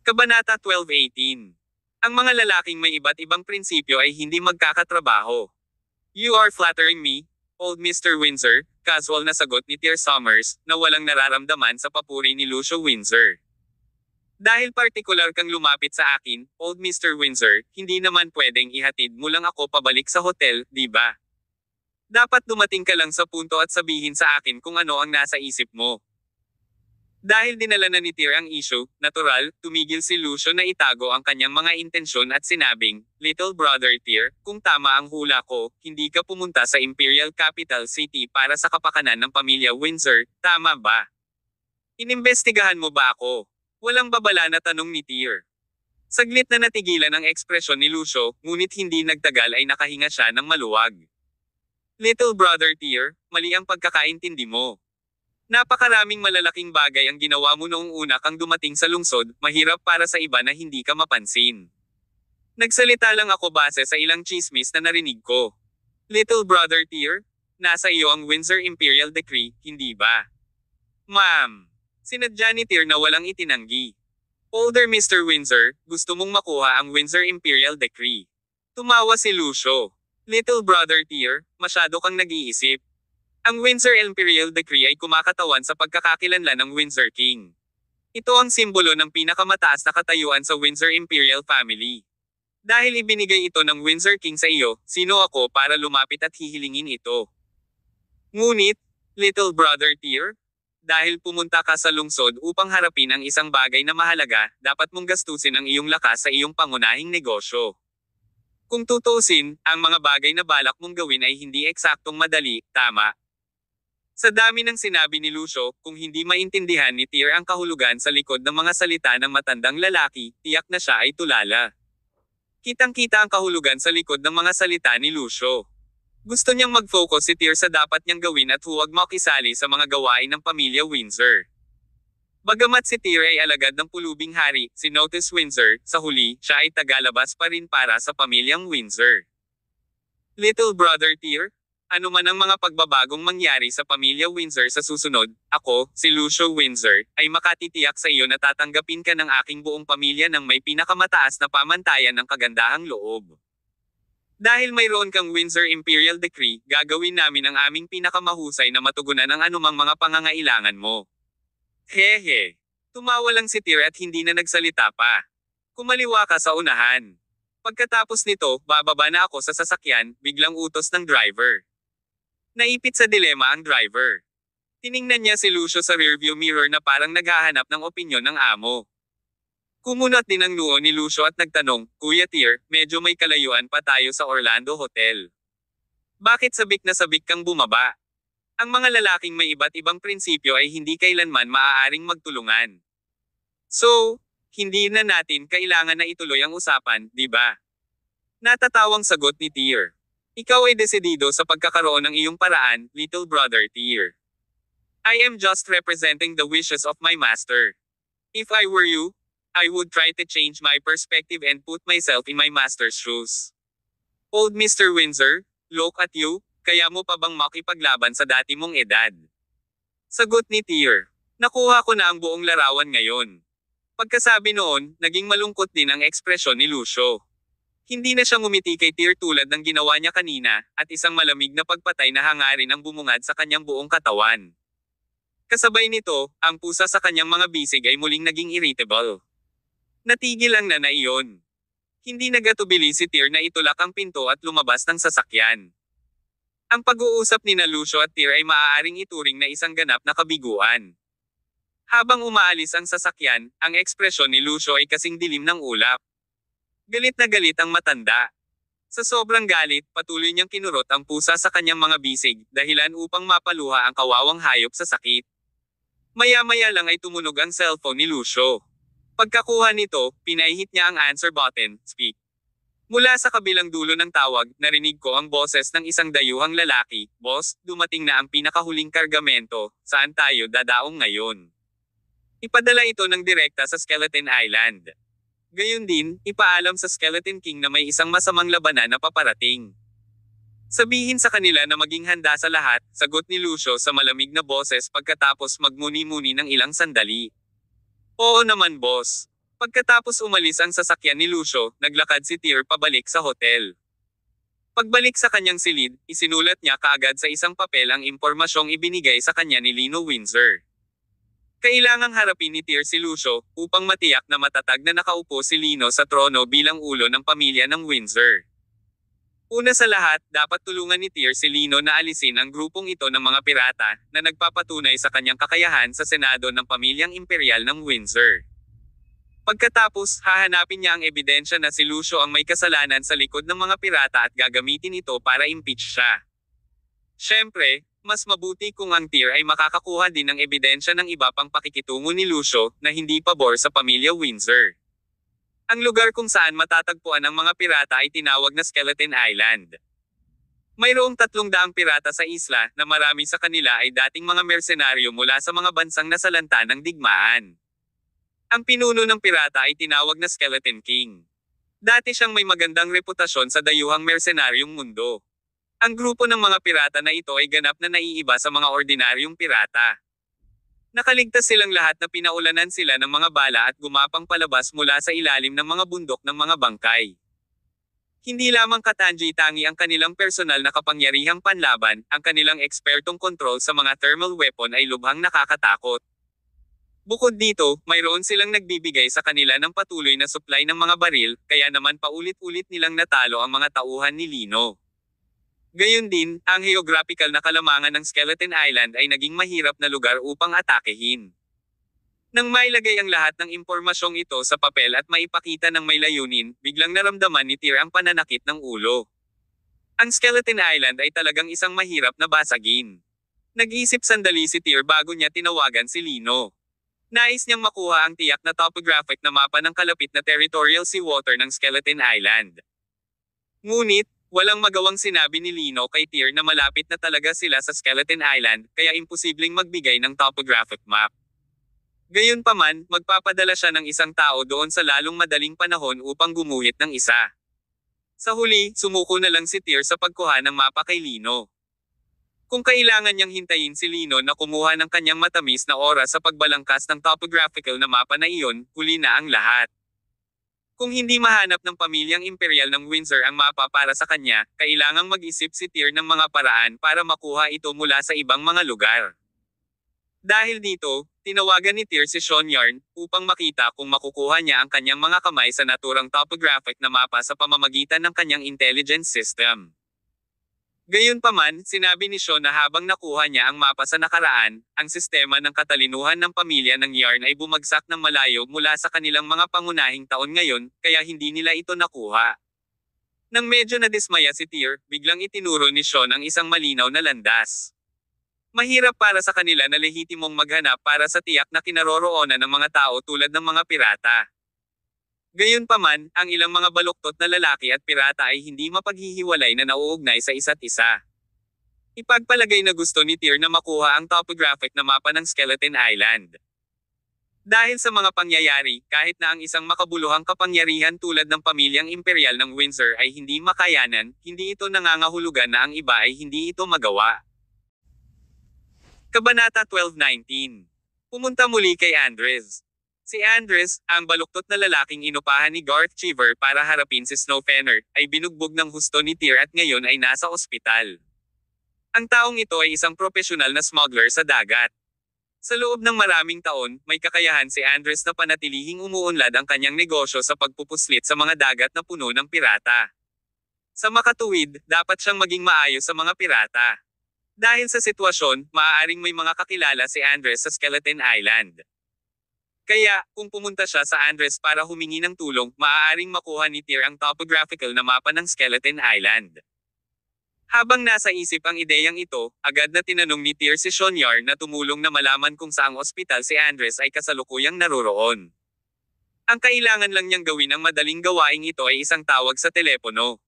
Kabanata 12:18. Ang mga lalaking may iba't ibang prinsipyo ay hindi magkakatrabaho. You are flattering me, old Mr. Windsor, casual na sagot ni Tyr Summers, na walang nararamdaman sa papuri ni Lucio Windsor. Dahil partikular kang lumapit sa akin, old Mr. Windsor, hindi naman pwedeng ihatid mo lang ako pabalik sa hotel, di ba? Dapat dumating ka lang sa punto at sabihin sa akin kung ano ang nasa isip mo. Dahil dinala na ni Tyr ang issue, natural, tumigil si Lucio na itago ang kanyang mga intensyon at sinabing, "Little brother Tyr, kung tama ang hula ko, hindi ka pumunta sa Imperial Capital City para sa kapakanan ng pamilya Windsor, tama ba? Inimbestigahan mo ba ako?" Walang babala na tanong ni Tyr. Saglit na natigilan ang ekspresyon ni Lucio, ngunit hindi nagtagal ay nakahinga siya ng maluwag. "Little brother Tyr, mali ang pagkakaintindi mo. Napakaraming malalaking bagay ang ginawa mo noong una kang dumating sa lungsod, mahirap para sa iba na hindi ka mapansin. Nagsalita lang ako base sa ilang chismis na narinig ko. Little brother Tyr, nasa iyo ang Windsor Imperial Decree, hindi ba?" "Ma'am." Sinadya ni Tyr na walang itinanggi. "Older Mr. Windsor, gusto mong makuha ang Windsor Imperial Decree." Tumawa si Lucio. "Little brother Tyr, masyado kang nag-iisip. Ang Windsor Imperial Decree ay kumakatawan sa pagkakakilanlan ng Windsor King. Ito ang simbolo ng pinakamataas na katayuan sa Windsor Imperial Family. Dahil ibinigay ito ng Windsor King sa iyo, sino ako para lumapit at hihilingin ito? Ngunit, little brother Tyr, dahil pumunta ka sa lungsod upang harapin ang isang bagay na mahalaga, dapat mong gastusin ang iyong lakas sa iyong pangunahing negosyo. Kung tutuusin, ang mga bagay na balak mong gawin ay hindi eksaktong madali, tama? Sa dami ng sinabi ni Lucio, kung hindi maintindihan ni Tyr ang kahulugan sa likod ng mga salita ng matandang lalaki, tiyak na siya ay tulala. Kitang-kita ang kahulugan sa likod ng mga salita ni Lucio. Gusto niyang mag-focus si Tyr sa dapat niyang gawin at huwag makisali sa mga gawain ng pamilya Windsor. Bagamat si Tyr ay alagad ng pulubing hari, si Notice Windsor, sa huli, siya ay tagalabas pa rin para sa pamilyang Windsor. Little brother Tyr, ano man ang mga pagbabagong mangyari sa pamilya Windsor sa susunod, ako, si Lucio Windsor, ay makatitiyak sa iyo na tatanggapin ka ng aking buong pamilya ng may pinakamataas na pamantayan ng kagandahang loob. Dahil mayroon kang Windsor Imperial Decree, gagawin namin ang aming pinakamahusay na matugunan ang anumang mga pangangailangan mo. Hehe. Tumawa lang si Tyr at hindi na nagsalita pa. Kumaliwa ka sa unahan. Pagkatapos nito, bababa na ako sa sasakyan, biglang utos ng driver. Naipit sa dilema ang driver. Tiningnan niya si Lucio sa rearview mirror na parang naghahanap ng opinyon ng amo. Kumunat din ang noo ni Lucio at nagtanong, "Kuya Tyr, medyo may kalayuan pa tayo sa Orlando Hotel. Bakit sabik na sabik kang bumaba?" Ang mga lalaking may iba't ibang prinsipyo ay hindi kailanman maaaring magtulungan. "So, hindi na natin kailangan na ituloy ang usapan, di ba?" Natatawang sagot ni Tyr. "Ikaw ay desidido sa pagkakaroon ng iyong paraan, little brother Tyr. I am just representing the wishes of my master. If I were you, I would try to change my perspective and put myself in my master's shoes. Old Mr. Windsor, look at you, kaya mo pa bang makipaglaban sa dati mong edad?" Sagot ni Tyr. "Nakuha ko na ang buong larawan ngayon." Pagkasabi noon, naging malungkot din ang ekspresyon ni Lucio. Hindi na siya ngumiti kay Tyr tulad ng ginawa niya kanina, at isang malamig na pagpatay na hangarin ang bumungad sa kanyang buong katawan. Kasabay nito, ang pusa sa kanyang mga bisig ay muling naging irritable. Natigil ang nana iyon. Hindi nagatubili si Tyr na itulak ang pinto at lumabas ng sasakyan. Ang pag-uusap ni Lucio at Tyr ay maaaring ituring na isang ganap na kabiguan. Habang umaalis ang sasakyan, ang ekspresyon ni Lucio ay kasing dilim ng ulap. Galit na galit ang matanda. Sa sobrang galit, patuloy niyang kinurot ang pusa sa kanyang mga bisig, dahilan upang mapaluha ang kawawang hayop sa sakit. Maya-maya lang ay tumunog ang cellphone ni Lucio. Pagkakuha nito, pinahit niya ang answer button, speak. Mula sa kabilang dulo ng tawag, narinig ko ang boses ng isang dayuhang lalaki, "Boss, dumating na ang pinakahuling kargamento, saan tayo dadaong ngayon?" Ipadala ito ng direkta sa Skeleton Island. Gayon din, ipaalam sa Skeleton King na may isang masamang labanan na paparating. Sabihin sa kanila na maging handa sa lahat, sagot ni Lucio sa malamig na boses pagkatapos magmuni-muni ng ilang sandali. "Oo naman boss." Pagkatapos umalis ang sasakyan ni Lucio, naglakad si Tyr pabalik sa hotel. Pagbalik sa kanyang silid, isinulat niya kaagad sa isang papel ang impormasyong ibinigay sa kanya ni Lino Windsor. Kailangang harapin ni Tyr si Lucio, upang matiyak na matatag na nakaupo si Lino sa trono bilang ulo ng pamilya ng Windsor. Una sa lahat, dapat tulungan ni Tyr si Lino na alisin ang grupong ito ng mga pirata na nagpapatunay sa kanyang kakayahan sa Senado ng Pamilyang Imperial ng Windsor. Pagkatapos, hahanapin niya ang ebidensya na si Lucio ang may kasalanan sa likod ng mga pirata at gagamitin ito para impeach siya. Siyempre, mas mabuti kung ang Tyr ay makakakuha din ng ebidensya ng iba pang pakikitungo ni Lucio na hindi pabor sa pamilya Windsor. Ang lugar kung saan matatagpuan ang mga pirata ay tinawag na Skeleton Island. Mayroong 300 pirata sa isla na marami sa kanila ay dating mga mersenaryo mula sa mga bansang nasalanta ng digmaan. Ang pinuno ng pirata ay tinawag na Skeleton King. Dati siyang may magandang reputasyon sa dayuhang mersenaryong mundo. Ang grupo ng mga pirata na ito ay ganap na naiiba sa mga ordinaryong pirata. Nakaligtas silang lahat na pinaulanan sila ng mga bala at gumapang palabas mula sa ilalim ng mga bundok ng mga bangkay. Hindi lamang katangi-tangi ang kanilang personal na kapangyarihang panlaban, ang kanilang ekspertong kontrol sa mga thermal weapon ay lubhang nakakatakot. Bukod dito, mayroon silang nagbibigay sa kanila ng patuloy na supply ng mga baril, kaya naman paulit-ulit nilang natalo ang mga tauhan ni Lino. Gayon din, ang geographical na kalamangan ng Skeleton Island ay naging mahirap na lugar upang atakehin. Nang mailagay ang lahat ng impormasyong ito sa papel at maipakita ng may layunin, biglang naramdaman ni Tyr ang pananakit ng ulo. Ang Skeleton Island ay talagang isang mahirap na basagin. Nag-isip sandali si Tyr bago niya tinawagan si Lino. Nais niyang makuha ang tiyak na topographic na mapa ng kalapit na territorial seawater ng Skeleton Island. Ngunit, walang magawang sinabi ni Lino kay Tyr na malapit na talaga sila sa Skeleton Island, kaya imposibleng magbigay ng topographic map. Gayunpaman, magpapadala siya ng isang tao doon sa lalong madaling panahon upang gumuhit ng isa. Sa huli, sumuko na lang si Tyr sa pagkuha ng mapa kay Lino. Kung kailangan niyang hintayin si Lino na kumuha ng kanyang matamis na oras sa pagbalangkas ng topographical na mapa na iyon, huli na ang lahat. Kung hindi mahanap ng pamilyang imperial ng Windsor ang mapa para sa kanya, kailangang mag-isip si Tyr ng mga paraan para makuha ito mula sa ibang mga lugar. Dahil dito, tinawagan ni Tyr si Sean Yarn upang makita kung makukuha niya ang kanyang mga kamay sa naturang topographic na mapa sa pamamagitan ng kanyang intelligence system. Gayunpaman, sinabi ni Sean na habang nakuha niya ang mapa sa nakaraan, ang sistema ng katalinuhan ng pamilya ng Yarn ay bumagsak ng malayo mula sa kanilang mga pangunahing taon ngayon, kaya hindi nila ito nakuha. Nang medyo nadismaya si Tyr, biglang itinuro ni Sean ang isang malinaw na landas. Mahirap para sa kanila na lehitimong maghanap para sa tiyak na kinaroroonan ng mga tao tulad ng mga pirata. Gayunpaman, ang ilang mga baluktot na lalaki at pirata ay hindi mapaghihiwalay na nauugnay sa isa't isa. Ipagpalagay na gusto ni Tyr na makuha ang topographic na mapa ng Skeleton Island. Dahil sa mga pangyayari, kahit na ang isang makabuluhang kapangyarihan tulad ng pamilyang imperial ng Windsor ay hindi makayanan, hindi ito nangangahulugan na ang iba ay hindi ito magawa. Kabanata 12:19. Pumunta muli kay Andres. Si Andres, ang baluktot na lalaking inupahan ni Garth Cheever para harapin si Snowfenner, ay binugbog ng husto ni Tyr at ngayon ay nasa ospital. Ang taong ito ay isang profesional na smuggler sa dagat. Sa loob ng maraming taon, may kakayahan si Andres na panatilihing umuunlad ang kanyang negosyo sa pagpupuslit sa mga dagat na puno ng pirata. Sa makatuwid, dapat siyang maging maayos sa mga pirata. Dahil sa sitwasyon, maaaring may mga kakilala si Andres sa Skeleton Island. Kaya, kung pumunta siya sa Andres para humingi ng tulong, maaaring makuha ni Tyr ang topographical na mapa ng Skeleton Island. Habang nasa isip ang ideyang ito, agad na tinanong ni Tyr si Sean Yarn na tumulong na malaman kung saang ospital si Andres ay kasalukuyang naroroon. Ang kailangan lang niyang gawin ang madaling gawaing ito ay isang tawag sa telepono.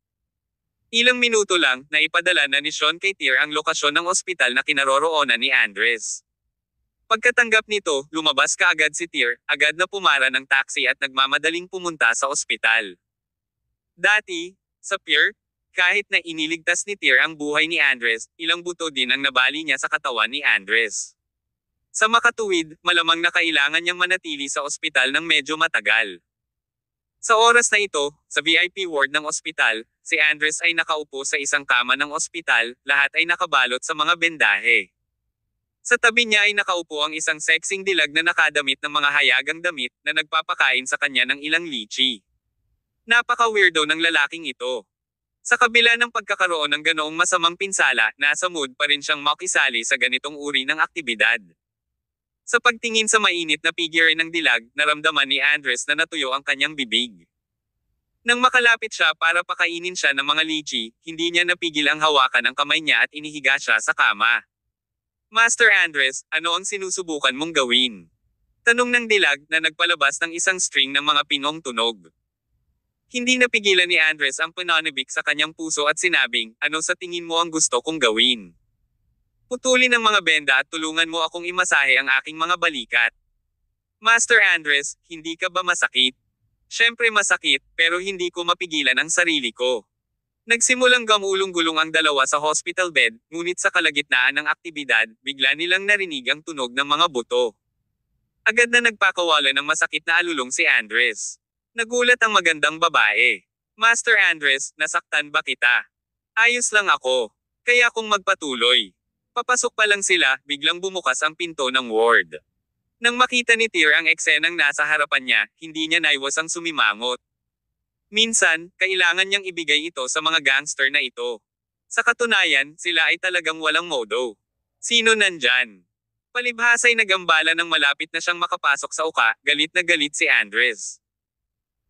Ilang minuto lang, naipadala na ni Sean kay Tyr ang lokasyon ng ospital na kinaroroonan ni Andres. Pagkatanggap nito, lumabas kaagad si Tyr, agad na pumara ng taxi at nagmamadaling pumunta sa ospital. Dati, sa pier, kahit na iniligtas ni Tyr ang buhay ni Andres, ilang buto din ang nabali niya sa katawan ni Andres. Sa makatuwid, malamang na kailangan niyang manatili sa ospital ng medyo matagal. Sa oras na ito, sa VIP ward ng ospital, si Andres ay nakaupo sa isang kama ng ospital, lahat ay nakabalot sa mga bendahe. Sa tabi niya ay nakaupo ang isang sexing dilag na nakadamit ng mga hayagang damit na nagpapakain sa kanya ng ilang lychee. Napaka-weirdo ng lalaking ito. Sa kabila ng pagkakaroon ng ganoong masamang pinsala, nasa mood pa rin siyang makisali sa ganitong uri ng aktibidad. Sa pagtingin sa mainit na figure ng dilag, naramdaman ni Andres na natuyo ang kanyang bibig. Nang makalapit siya para pakainin siya ng mga lychee, hindi niya napigil ang hawakan ng kamay niya at inihiga siya sa kama. Master Andres, ano ang sinusubukan mong gawin? Tanong ng dilag na nagpalabas ng isang string ng mga pinong tunog. Hindi napigilan ni Andres ang pananabik sa kanyang puso at sinabing, ano sa tingin mo ang gusto kong gawin? Putulin ang mga benda at tulungan mo akong imasahe ang aking mga balikat. Master Andres, hindi ka ba masakit? Siyempre masakit, pero hindi ko mapigilan ang sarili ko. Nagsimulang gamulong-gulong ang dalawa sa hospital bed, ngunit sa kalagitnaan ng aktibidad, bigla nilang narinig ang tunog ng mga buto. Agad na nagpakawala ng masakit na alulong si Andres. Nagulat ang magandang babae. Master Andres, nasaktan ba kita? Ayos lang ako. Kaya kung magpatuloy. Papasok pa lang sila, biglang bumukas ang pinto ng ward. Nang makita ni Tyr ang eksenang nasa harapan niya, hindi niya naiwasang sumimangot. Minsan, kailangan niyang ibigay ito sa mga gangster na ito. Sa katunayan, sila ay talagang walang modo. Sino nandyan? Palibhasa'y nagambala nang malapit na siyang makapasok sa uka, galit na galit si Andres.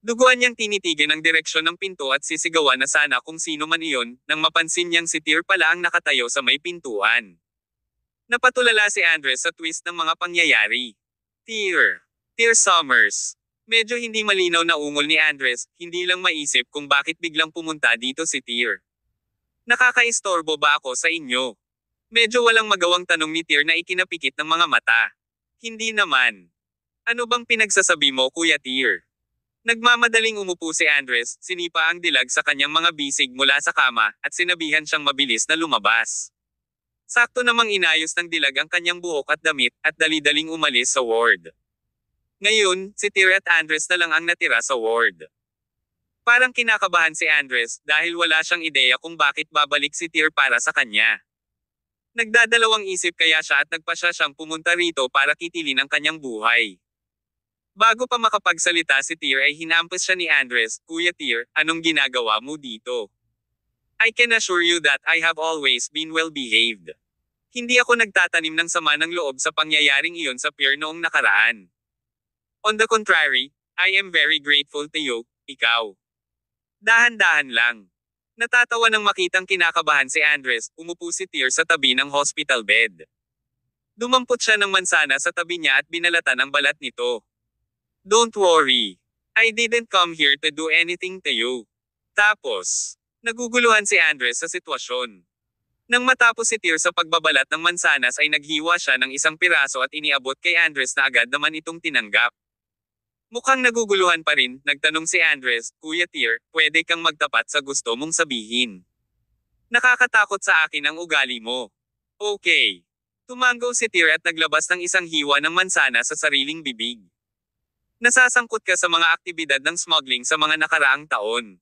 Duguan niyang tinitigan ang direksyon ng pinto at sisigawan na sana kung sino man iyon, nang mapansin niyang si Tyr pala ang nakatayo sa may pintuan. Napatulala si Andres sa twist ng mga pangyayari. Tyr Summers. Medyo hindi malinaw na ungol ni Andres, hindi lang maisip kung bakit biglang pumunta dito si Tyr. Nakakaistorbo ba ako sa inyo? Medyo walang magawang tanong ni Tyr na ikinapikit ng mga mata. Hindi naman. Ano bang pinagsasabi mo, Kuya Tyr? Nagmamadaling umupo si Andres, sinipa ang dilag sa kanyang mga bisig mula sa kama, at sinabihan siyang mabilis na lumabas. Sakto namang inayos ng dilag ang kanyang buhok at damit, at dali-daling umalis sa ward. Ngayon, si Tyr at Andres na lang ang natira sa ward. Parang kinakabahan si Andres, dahil wala siyang ideya kung bakit babalik si Tyr para sa kanya. Nagdadalawang isip kaya siya at nagpasya siyang pumunta rito para kitilin ang kanyang buhay. Bago pa makapagsalita si Tyr ay hinampas siya ni Andres, Kuya Tyr, anong ginagawa mo dito? I can assure you that I have always been well behaved. Hindi ako nagtatanim ng sama ng loob sa pangyayaring iyon sa pier noong nakaraan. On the contrary, I am very grateful to you, ikaw. Dahan-dahan lang. Natatawa nang makitang kinakabahan si Andres, umupo si Tyr sa tabi ng hospital bed. Dumampot siya ng mansana sa tabi niya at binalatan ang balat nito. Don't worry. I didn't come here to do anything to you. Tapos, naguguluhan si Andres sa sitwasyon. Nang matapos si Tyr sa pagbabalat ng mansanas ay naghiwa siya ng isang piraso at iniabot kay Andres na agad naman itong tinanggap. Mukhang naguguluhan pa rin, nagtanong si Andres, Kuya Tyr, pwede kang magtapat sa gusto mong sabihin. Nakakatakot sa akin ang ugali mo. Okay. Tumango si Tyr at naglabas ng isang hiwa ng mansana sa sariling bibig. Nasasangkot ka sa mga aktibidad ng smuggling sa mga nakaraang taon.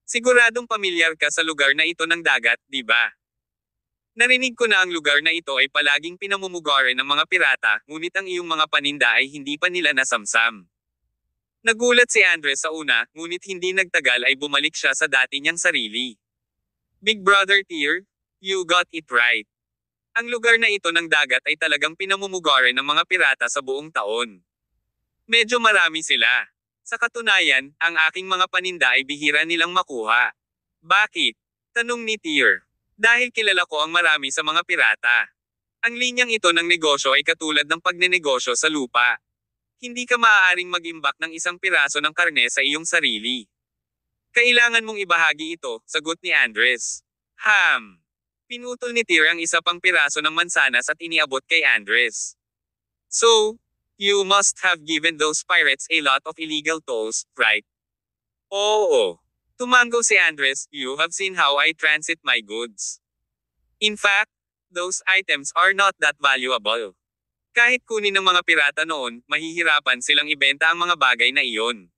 Siguradong pamilyar ka sa lugar na ito ng dagat, di ba? Narinig ko na ang lugar na ito ay palaging pinamumugaran ng mga pirata, ngunit ang iyong mga paninda ay hindi pa nila nasamsam. Nagulat si Andres sa una, ngunit hindi nagtagal ay bumalik siya sa dati niyang sarili. Big Brother Tyr, you got it right. Ang lugar na ito ng dagat ay talagang pinamumugaran ng mga pirata sa buong taon. Medyo marami sila. Sa katunayan, ang aking mga paninda ay bihira nilang makuha. Bakit? Tanong ni Tyr. Dahil kilala ko ang marami sa mga pirata. Ang linyang ito ng negosyo ay katulad ng pagnenegosyo sa lupa. Hindi ka maaaring mag-imbak ng isang piraso ng karne sa iyong sarili. Kailangan mong ibahagi ito, sagot ni Andres. Pinutol ni Tyr ang isa pang piraso ng mansanas at iniabot kay Andres. So, you must have given those pirates a lot of illegal tolls, right? Oo. Tumango si Andres, you have seen how I transit my goods. In fact, those items are not that valuable. Kahit kunin ng mga pirata noon, mahihirapan silang ibenta ang mga bagay na iyon.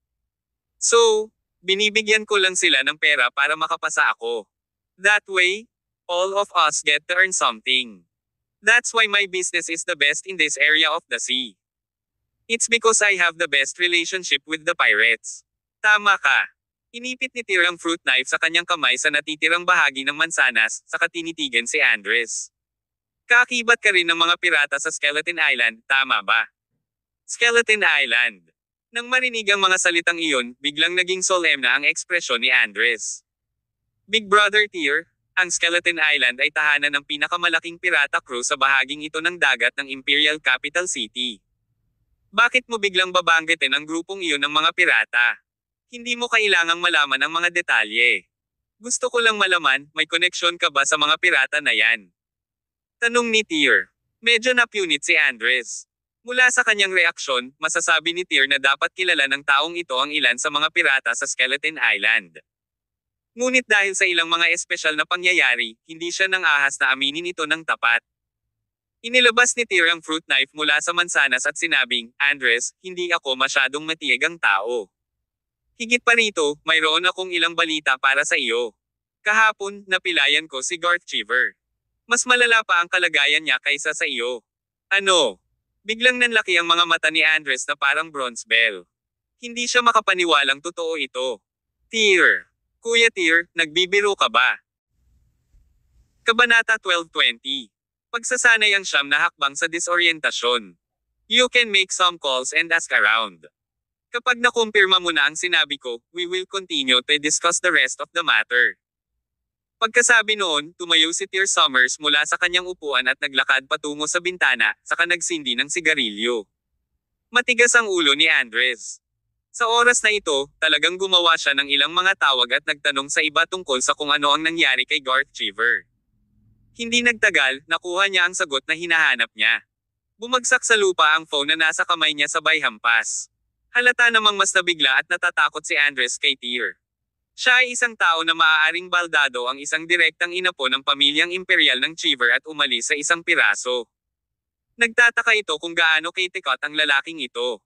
So, binibigyan ko lang sila ng pera para makapasa ako. That way, all of us get to earn something. That's why my business is the best in this area of the sea. It's because I have the best relationship with the pirates. Tama ka. Inipit ni Tyr ang fruit knife sa kanyang kamay sa natitirang bahagi ng mansanas, saka tinitigan si Andres. Kaakibat ka rin ng mga pirata sa Skeleton Island, tama ba? Skeleton Island. Nang marinig ang mga salitang iyon, biglang naging solemn na ang ekspresyon ni Andres. Big Brother Tyr, ang Skeleton Island ay tahanan ng pinakamalaking pirata crew sa bahaging ito ng dagat ng Imperial Capital City. Bakit mo biglang babanggitin ang grupong iyon ng mga pirata? Hindi mo kailangang malaman ang mga detalye. Gusto ko lang malaman, may koneksyon ka ba sa mga pirata na yan? Tanong ni Tyr. Medyo napunit si Andres. Mula sa kanyang reaksyon, masasabi ni Tyr na dapat kilala ng taong ito ang ilan sa mga pirata sa Skeleton Island. Ngunit dahil sa ilang mga espesyal na pangyayari, hindi siya nang ahas na aminin ito ng tapat. Inilabas ni Tyr ang fruit knife mula sa mansanas at sinabing, Andres, hindi ako masyadong matiyagang tao. Higit pa rito, mayroon akong ilang balita para sa iyo. Kahapon, napilayan ko si Garth Cheever. Mas malala pa ang kalagayan niya kaysa sa iyo. Ano? Biglang nanlaki ang mga mata ni Andres na parang bronze bell. Hindi siya makapaniwalang totoo ito. Tyr. Kuya Tyr, nagbibiro ka ba? Kabanata 12:20. Pagsasanay ang siyam na hakbang sa disorientasyon. You can make some calls and ask around. Kapag nakumpirma mo na ang sinabi ko, we will continue to discuss the rest of the matter. Pagkasabi noon, tumayo si Tyr Summers mula sa kanyang upuan at naglakad patungo sa bintana, saka nagsindi ng sigarilyo. Matigas ang ulo ni Andres. Sa oras na ito, talagang gumawa siya ng ilang mga tawag at nagtanong sa iba tungkol sa kung ano ang nangyari kay Garth Cheever. Hindi nagtagal, nakuha niya ang sagot na hinahanap niya. Bumagsak sa lupa ang phone na nasa kamay niya sabay hampas. Halata namang mas nabigla at natatakot si Andres kay Tyr. Siya ay isang tao na maaaring baldado ang isang direktang inapo ng pamilyang imperial ng Cheever at umalis sa isang piraso. Nagtataka ito kung gaano kaitikot ang lalaking ito.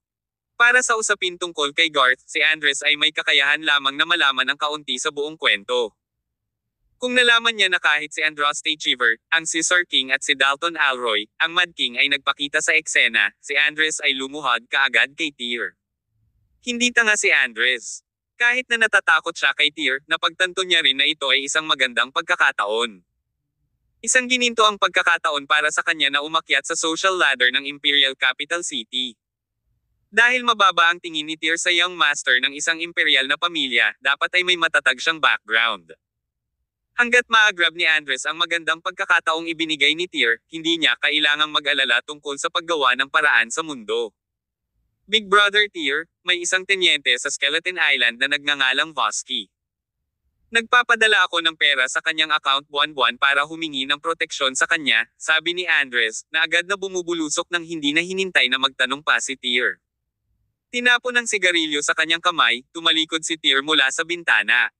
Para sa usapin tungkol kay Garth, si Andres ay may kakayahan lamang na malaman ang kaunti sa buong kwento. Kung nalaman niya na kahit si Andraste Cheever, ang Caesar King at si Dalton Alroy, ang Mad King ay nagpakita sa eksena, si Andres ay lumuhod kaagad kay Tyr. Hindi tanga si Andres. Kahit na natatakot siya kay Tyr, napagtanto niya rin na ito ay isang magandang pagkakataon. Isang gininto ang pagkakataon para sa kanya na umakyat sa social ladder ng Imperial Capital City. Dahil mababa ang tingin ni Tyr sa young master ng isang imperial na pamilya, dapat ay may matatag siyang background. Hanggat maagrab ni Andres ang magandang pagkakataong ibinigay ni Tyr, hindi niya kailangang mag-alala tungkol sa paggawa ng paraan sa mundo. Big Brother Tyr, may isang tenyente sa Skeleton Island na nagngangalang Vosky. Nagpapadala ako ng pera sa kanyang account buwan-buwan para humingi ng proteksyon sa kanya, sabi ni Andres, na agad na bumubulusok ng hindi na hinintay na magtanong pa si Tyr. Tinapon ng sigarilyo sa kanyang kamay, tumalikod si Tyr mula sa bintana.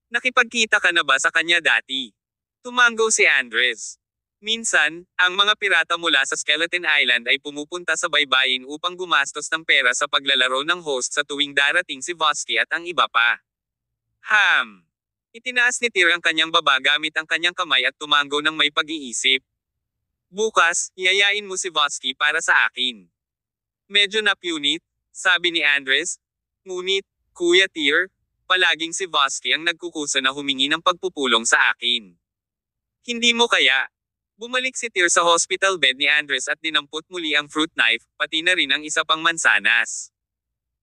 Nakipagkita ka na ba sa kanya dati? Tumango si Andres. Minsan, ang mga pirata mula sa Skeleton Island ay pumupunta sa baybayin upang gumastos ng pera sa paglalaro ng host sa tuwing darating si Vosky at ang iba pa. Itinaas ni Tyr ang kanyang baba gamit ang kanyang kamay at tumango ng may pag-iisip. Bukas, yayain mo si Vosky para sa akin. Medyo napunit, sabi ni Andres. Ngunit, Kuya Tyr, palaging si Vosky ang nagkukusa na humingi ng pagpupulong sa akin. Hindi mo kaya? Bumalik si Tyr sa hospital bed ni Andres at dinampot muli ang fruit knife, pati na rin ang isa pang mansanas.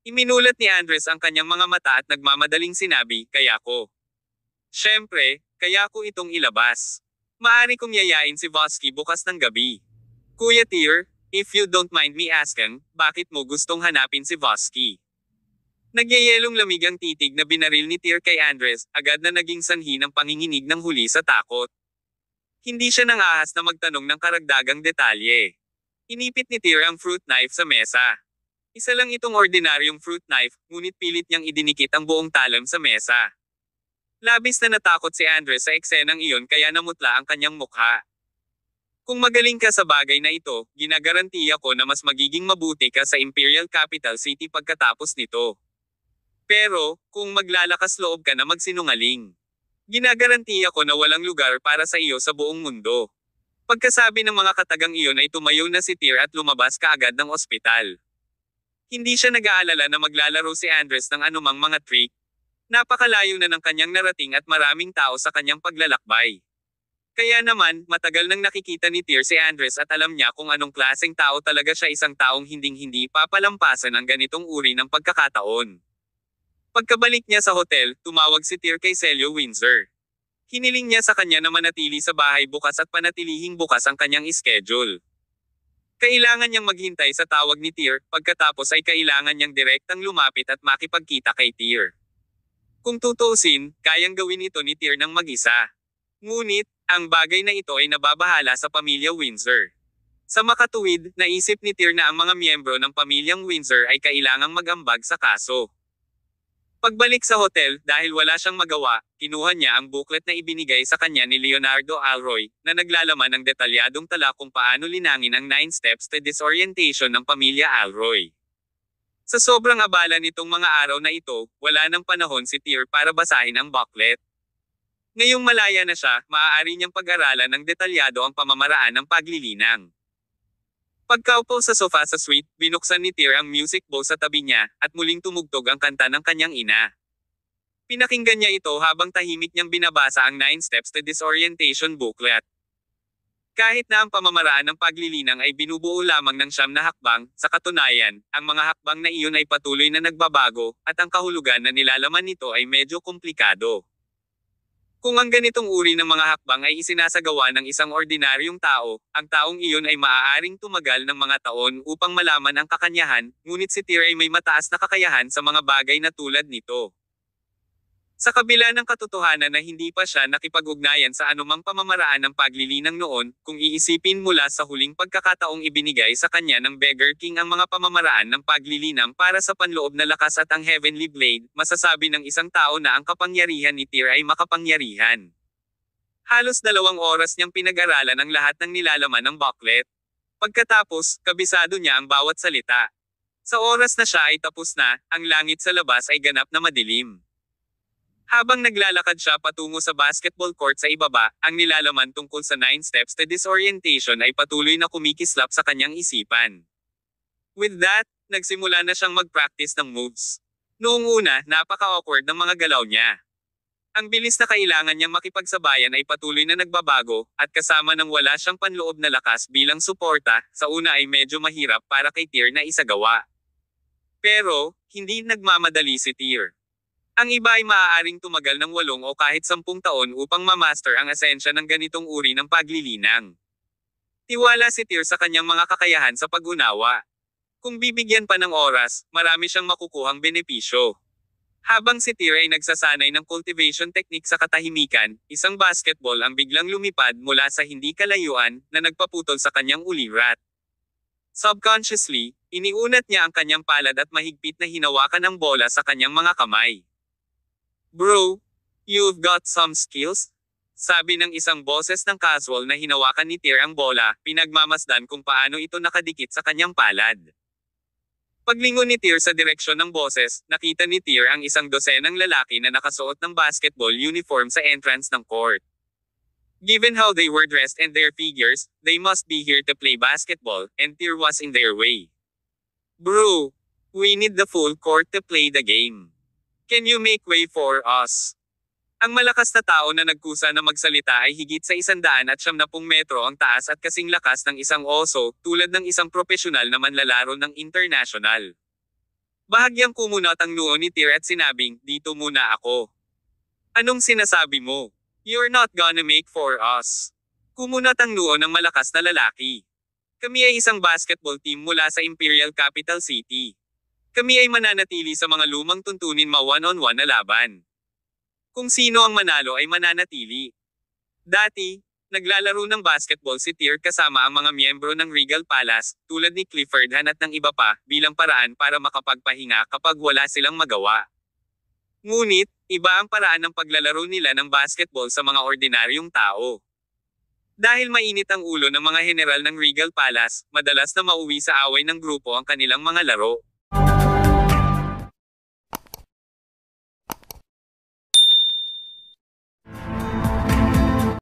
Iminulat ni Andres ang kanyang mga mata at nagmamadaling sinabi, kaya ko. Siyempre, kaya ko itong ilabas. Maari kong yayain si Vosky bukas ng gabi. Kuya Tyr, if you don't mind me asking, bakit mo gustong hanapin si Vosky? Nagyayelong lamig ang titig na binaril ni Tyr kay Andres, agad na naging sanhi ng panginginig ng huli sa takot. Hindi siya nang ahas na magtanong ng karagdagang detalye. Inipit ni Tyr ang fruit knife sa mesa. Isa lang itong ordinaryong fruit knife, ngunit pilit niyang idinikit ang buong talam sa mesa. Labis na natakot si Andres sa eksenang iyon kaya namutla ang kanyang mukha. Kung magaling ka sa bagay na ito, ginagarantiya ko na mas magiging mabuti ka sa Imperial Capital City pagkatapos nito. Pero, kung maglalakas loob ka na magsinungaling, ginagarantiya ko na walang lugar para sa iyo sa buong mundo. Pagkasabi ng mga katagang iyon ay tumayo na si Tyr at lumabas kaagad ng ospital. Hindi siya nag-aalala na maglalaro si Andres ng anumang mga trick. Napakalayo na ng kanyang narating at maraming tao sa kanyang paglalakbay. Kaya naman, matagal nang nakikita ni Tyr si Andres at alam niya kung anong klaseng tao talaga siya, isang taong hinding-hindi papalampasan ng ganitong uri ng pagkakataon. Pagkabalik niya sa hotel, tumawag si Tyr kay Celio Windsor. Hiniling niya sa kanya na manatili sa bahay bukas at panatilihing bukas ang kanyang schedule. Kailangan niyang maghintay sa tawag ni Tyr, pagkatapos ay kailangan niyang direktang lumapit at makipagkita kay Tyr. Kung tutuusin, kayang gawin ito ni Tyr ng mag-isa. Ngunit, ang bagay na ito ay nababahala sa pamilya Windsor. Sa makatuwid, naisip ni Tyr na ang mga miyembro ng pamilyang Windsor ay kailangang mag-ambag sa kaso. Pagbalik sa hotel, dahil wala siyang magawa, kinuha niya ang booklet na ibinigay sa kanya ni Leonardo Alroy, na naglalaman ng detalyadong tala kung paano linangin ang 9 steps to disorientation ng pamilya Alroy. Sa sobrang abala nitong mga araw na ito, wala nang panahon si Tyr para basahin ang booklet. Ngayong malaya na siya, maaari niyang pag-aralan ng detalyado ang pamamaraan ng paglilinang. Pagkaupo sa sofa sa suite, binuksan ni Tyr ang music bowl sa tabi niya, at muling tumugtog ang kanta ng kanyang ina. Pinakinggan niya ito habang tahimik niyang binabasa ang 9 steps to disorientation booklet. Kahit na ang pamamaraan ng paglilinang ay binubuo lamang ng 9 na hakbang, sa katunayan, ang mga hakbang na iyon ay patuloy na nagbabago, at ang kahulugan na nilalaman nito ay medyo komplikado. Kung ang ganitong uri ng mga hakbang ay isinasagawa ng isang ordinaryong tao, ang taong iyon ay maaaring tumagal ng mga taon upang malaman ang kakanyahan, ngunit si Tyr ay may mataas na kakayahan sa mga bagay na tulad nito. Sa kabila ng katotohanan na hindi pa siya nakipag-ugnayan sa anumang pamamaraan ng paglilinang noon, kung iisipin mula sa huling pagkakataong ibinigay sa kanya ng Beggar King ang mga pamamaraan ng paglilinang para sa panloob na lakas at ang Heavenly Blade, masasabi ng isang tao na ang kapangyarihan ni Tyr ay makapangyarihan. Halos 2 oras niyang pinag-aralan ang lahat ng nilalaman ng booklet. Pagkatapos, kabisado niya ang bawat salita. Sa oras na siya ay tapos na, ang langit sa labas ay ganap na madilim. Habang naglalakad siya patungo sa basketball court sa ibaba, ang nilalaman tungkol sa 9 steps to disorientation ay patuloy na kumikislap sa kanyang isipan. With that, nagsimula na siyang mag-practice ng moves. Noong una, napaka-awkward ng mga galaw niya. Ang bilis na kailangan niyang makipagsabayan ay patuloy na nagbabago, at kasama ng wala siyang panloob na lakas bilang suporta, sa una ay medyo mahirap para kay Tyr na isagawa. Pero, hindi nagmamadali si Tyr. Ang iba ay maaaring tumagal ng 8 o kahit 10 taon upang ma-master ang esensya ng ganitong uri ng paglilinang. Tiwala si Tyr sa kanyang mga kakayahan sa pag-unawa. Kung bibigyan pa ng oras, marami siyang makukuhang benepisyo. Habang si Tyr ay nagsasanay ng cultivation technique sa katahimikan, isang basketball ang biglang lumipad mula sa hindi kalayuan, na nagpaputol sa kanyang ulirat. Subconsciously, iniunat niya ang kanyang palad at mahigpit na hinawakan ang bola sa kanyang mga kamay. "Bro, you've got some skills?" Sabi ng isang boses ng casual na hinawakan ni Tyr ang bola, pinagmamasdan kung paano ito nakadikit sa kanyang palad. Paglingon ni Tyr sa direksyon ng boses, nakita ni Tyr ang isang dosenang lalaki na nakasuot ng basketball uniform sa entrance ng court. Given how they were dressed and their figures, they must be here to play basketball, and Tyr was in their way. "Bro, we need the full court to play the game. Can you make way for us?" Ang malakas na tao na nagkusa na magsalita ay higit sa 170 metro ang taas at kasing lakas ng isang oso, tulad ng isang propesyonal na manlalaro ng international. Bahagyang kumunat ang noo ni Tyr at sinabing, "Dito muna ako." "Anong sinasabi mo? You're not gonna make for us." Kumunat ang noo ng malakas na lalaki. "Kami ay isang basketball team mula sa Imperial Capital City. Kami ay mananatili sa mga lumang tuntunin one-on-one na laban. Kung sino ang manalo ay mananatili." Dati, naglalaro ng basketball si Tyr kasama ang mga miyembro ng Regal Palace, tulad ni Clifford Han at ng iba pa, bilang paraan para makapagpahinga kapag wala silang magawa. Ngunit, iba ang paraan ng paglalaro nila ng basketball sa mga ordinaryong tao. Dahil mainit ang ulo ng mga general ng Regal Palace, madalas na mauwi sa away ng grupo ang kanilang mga laro.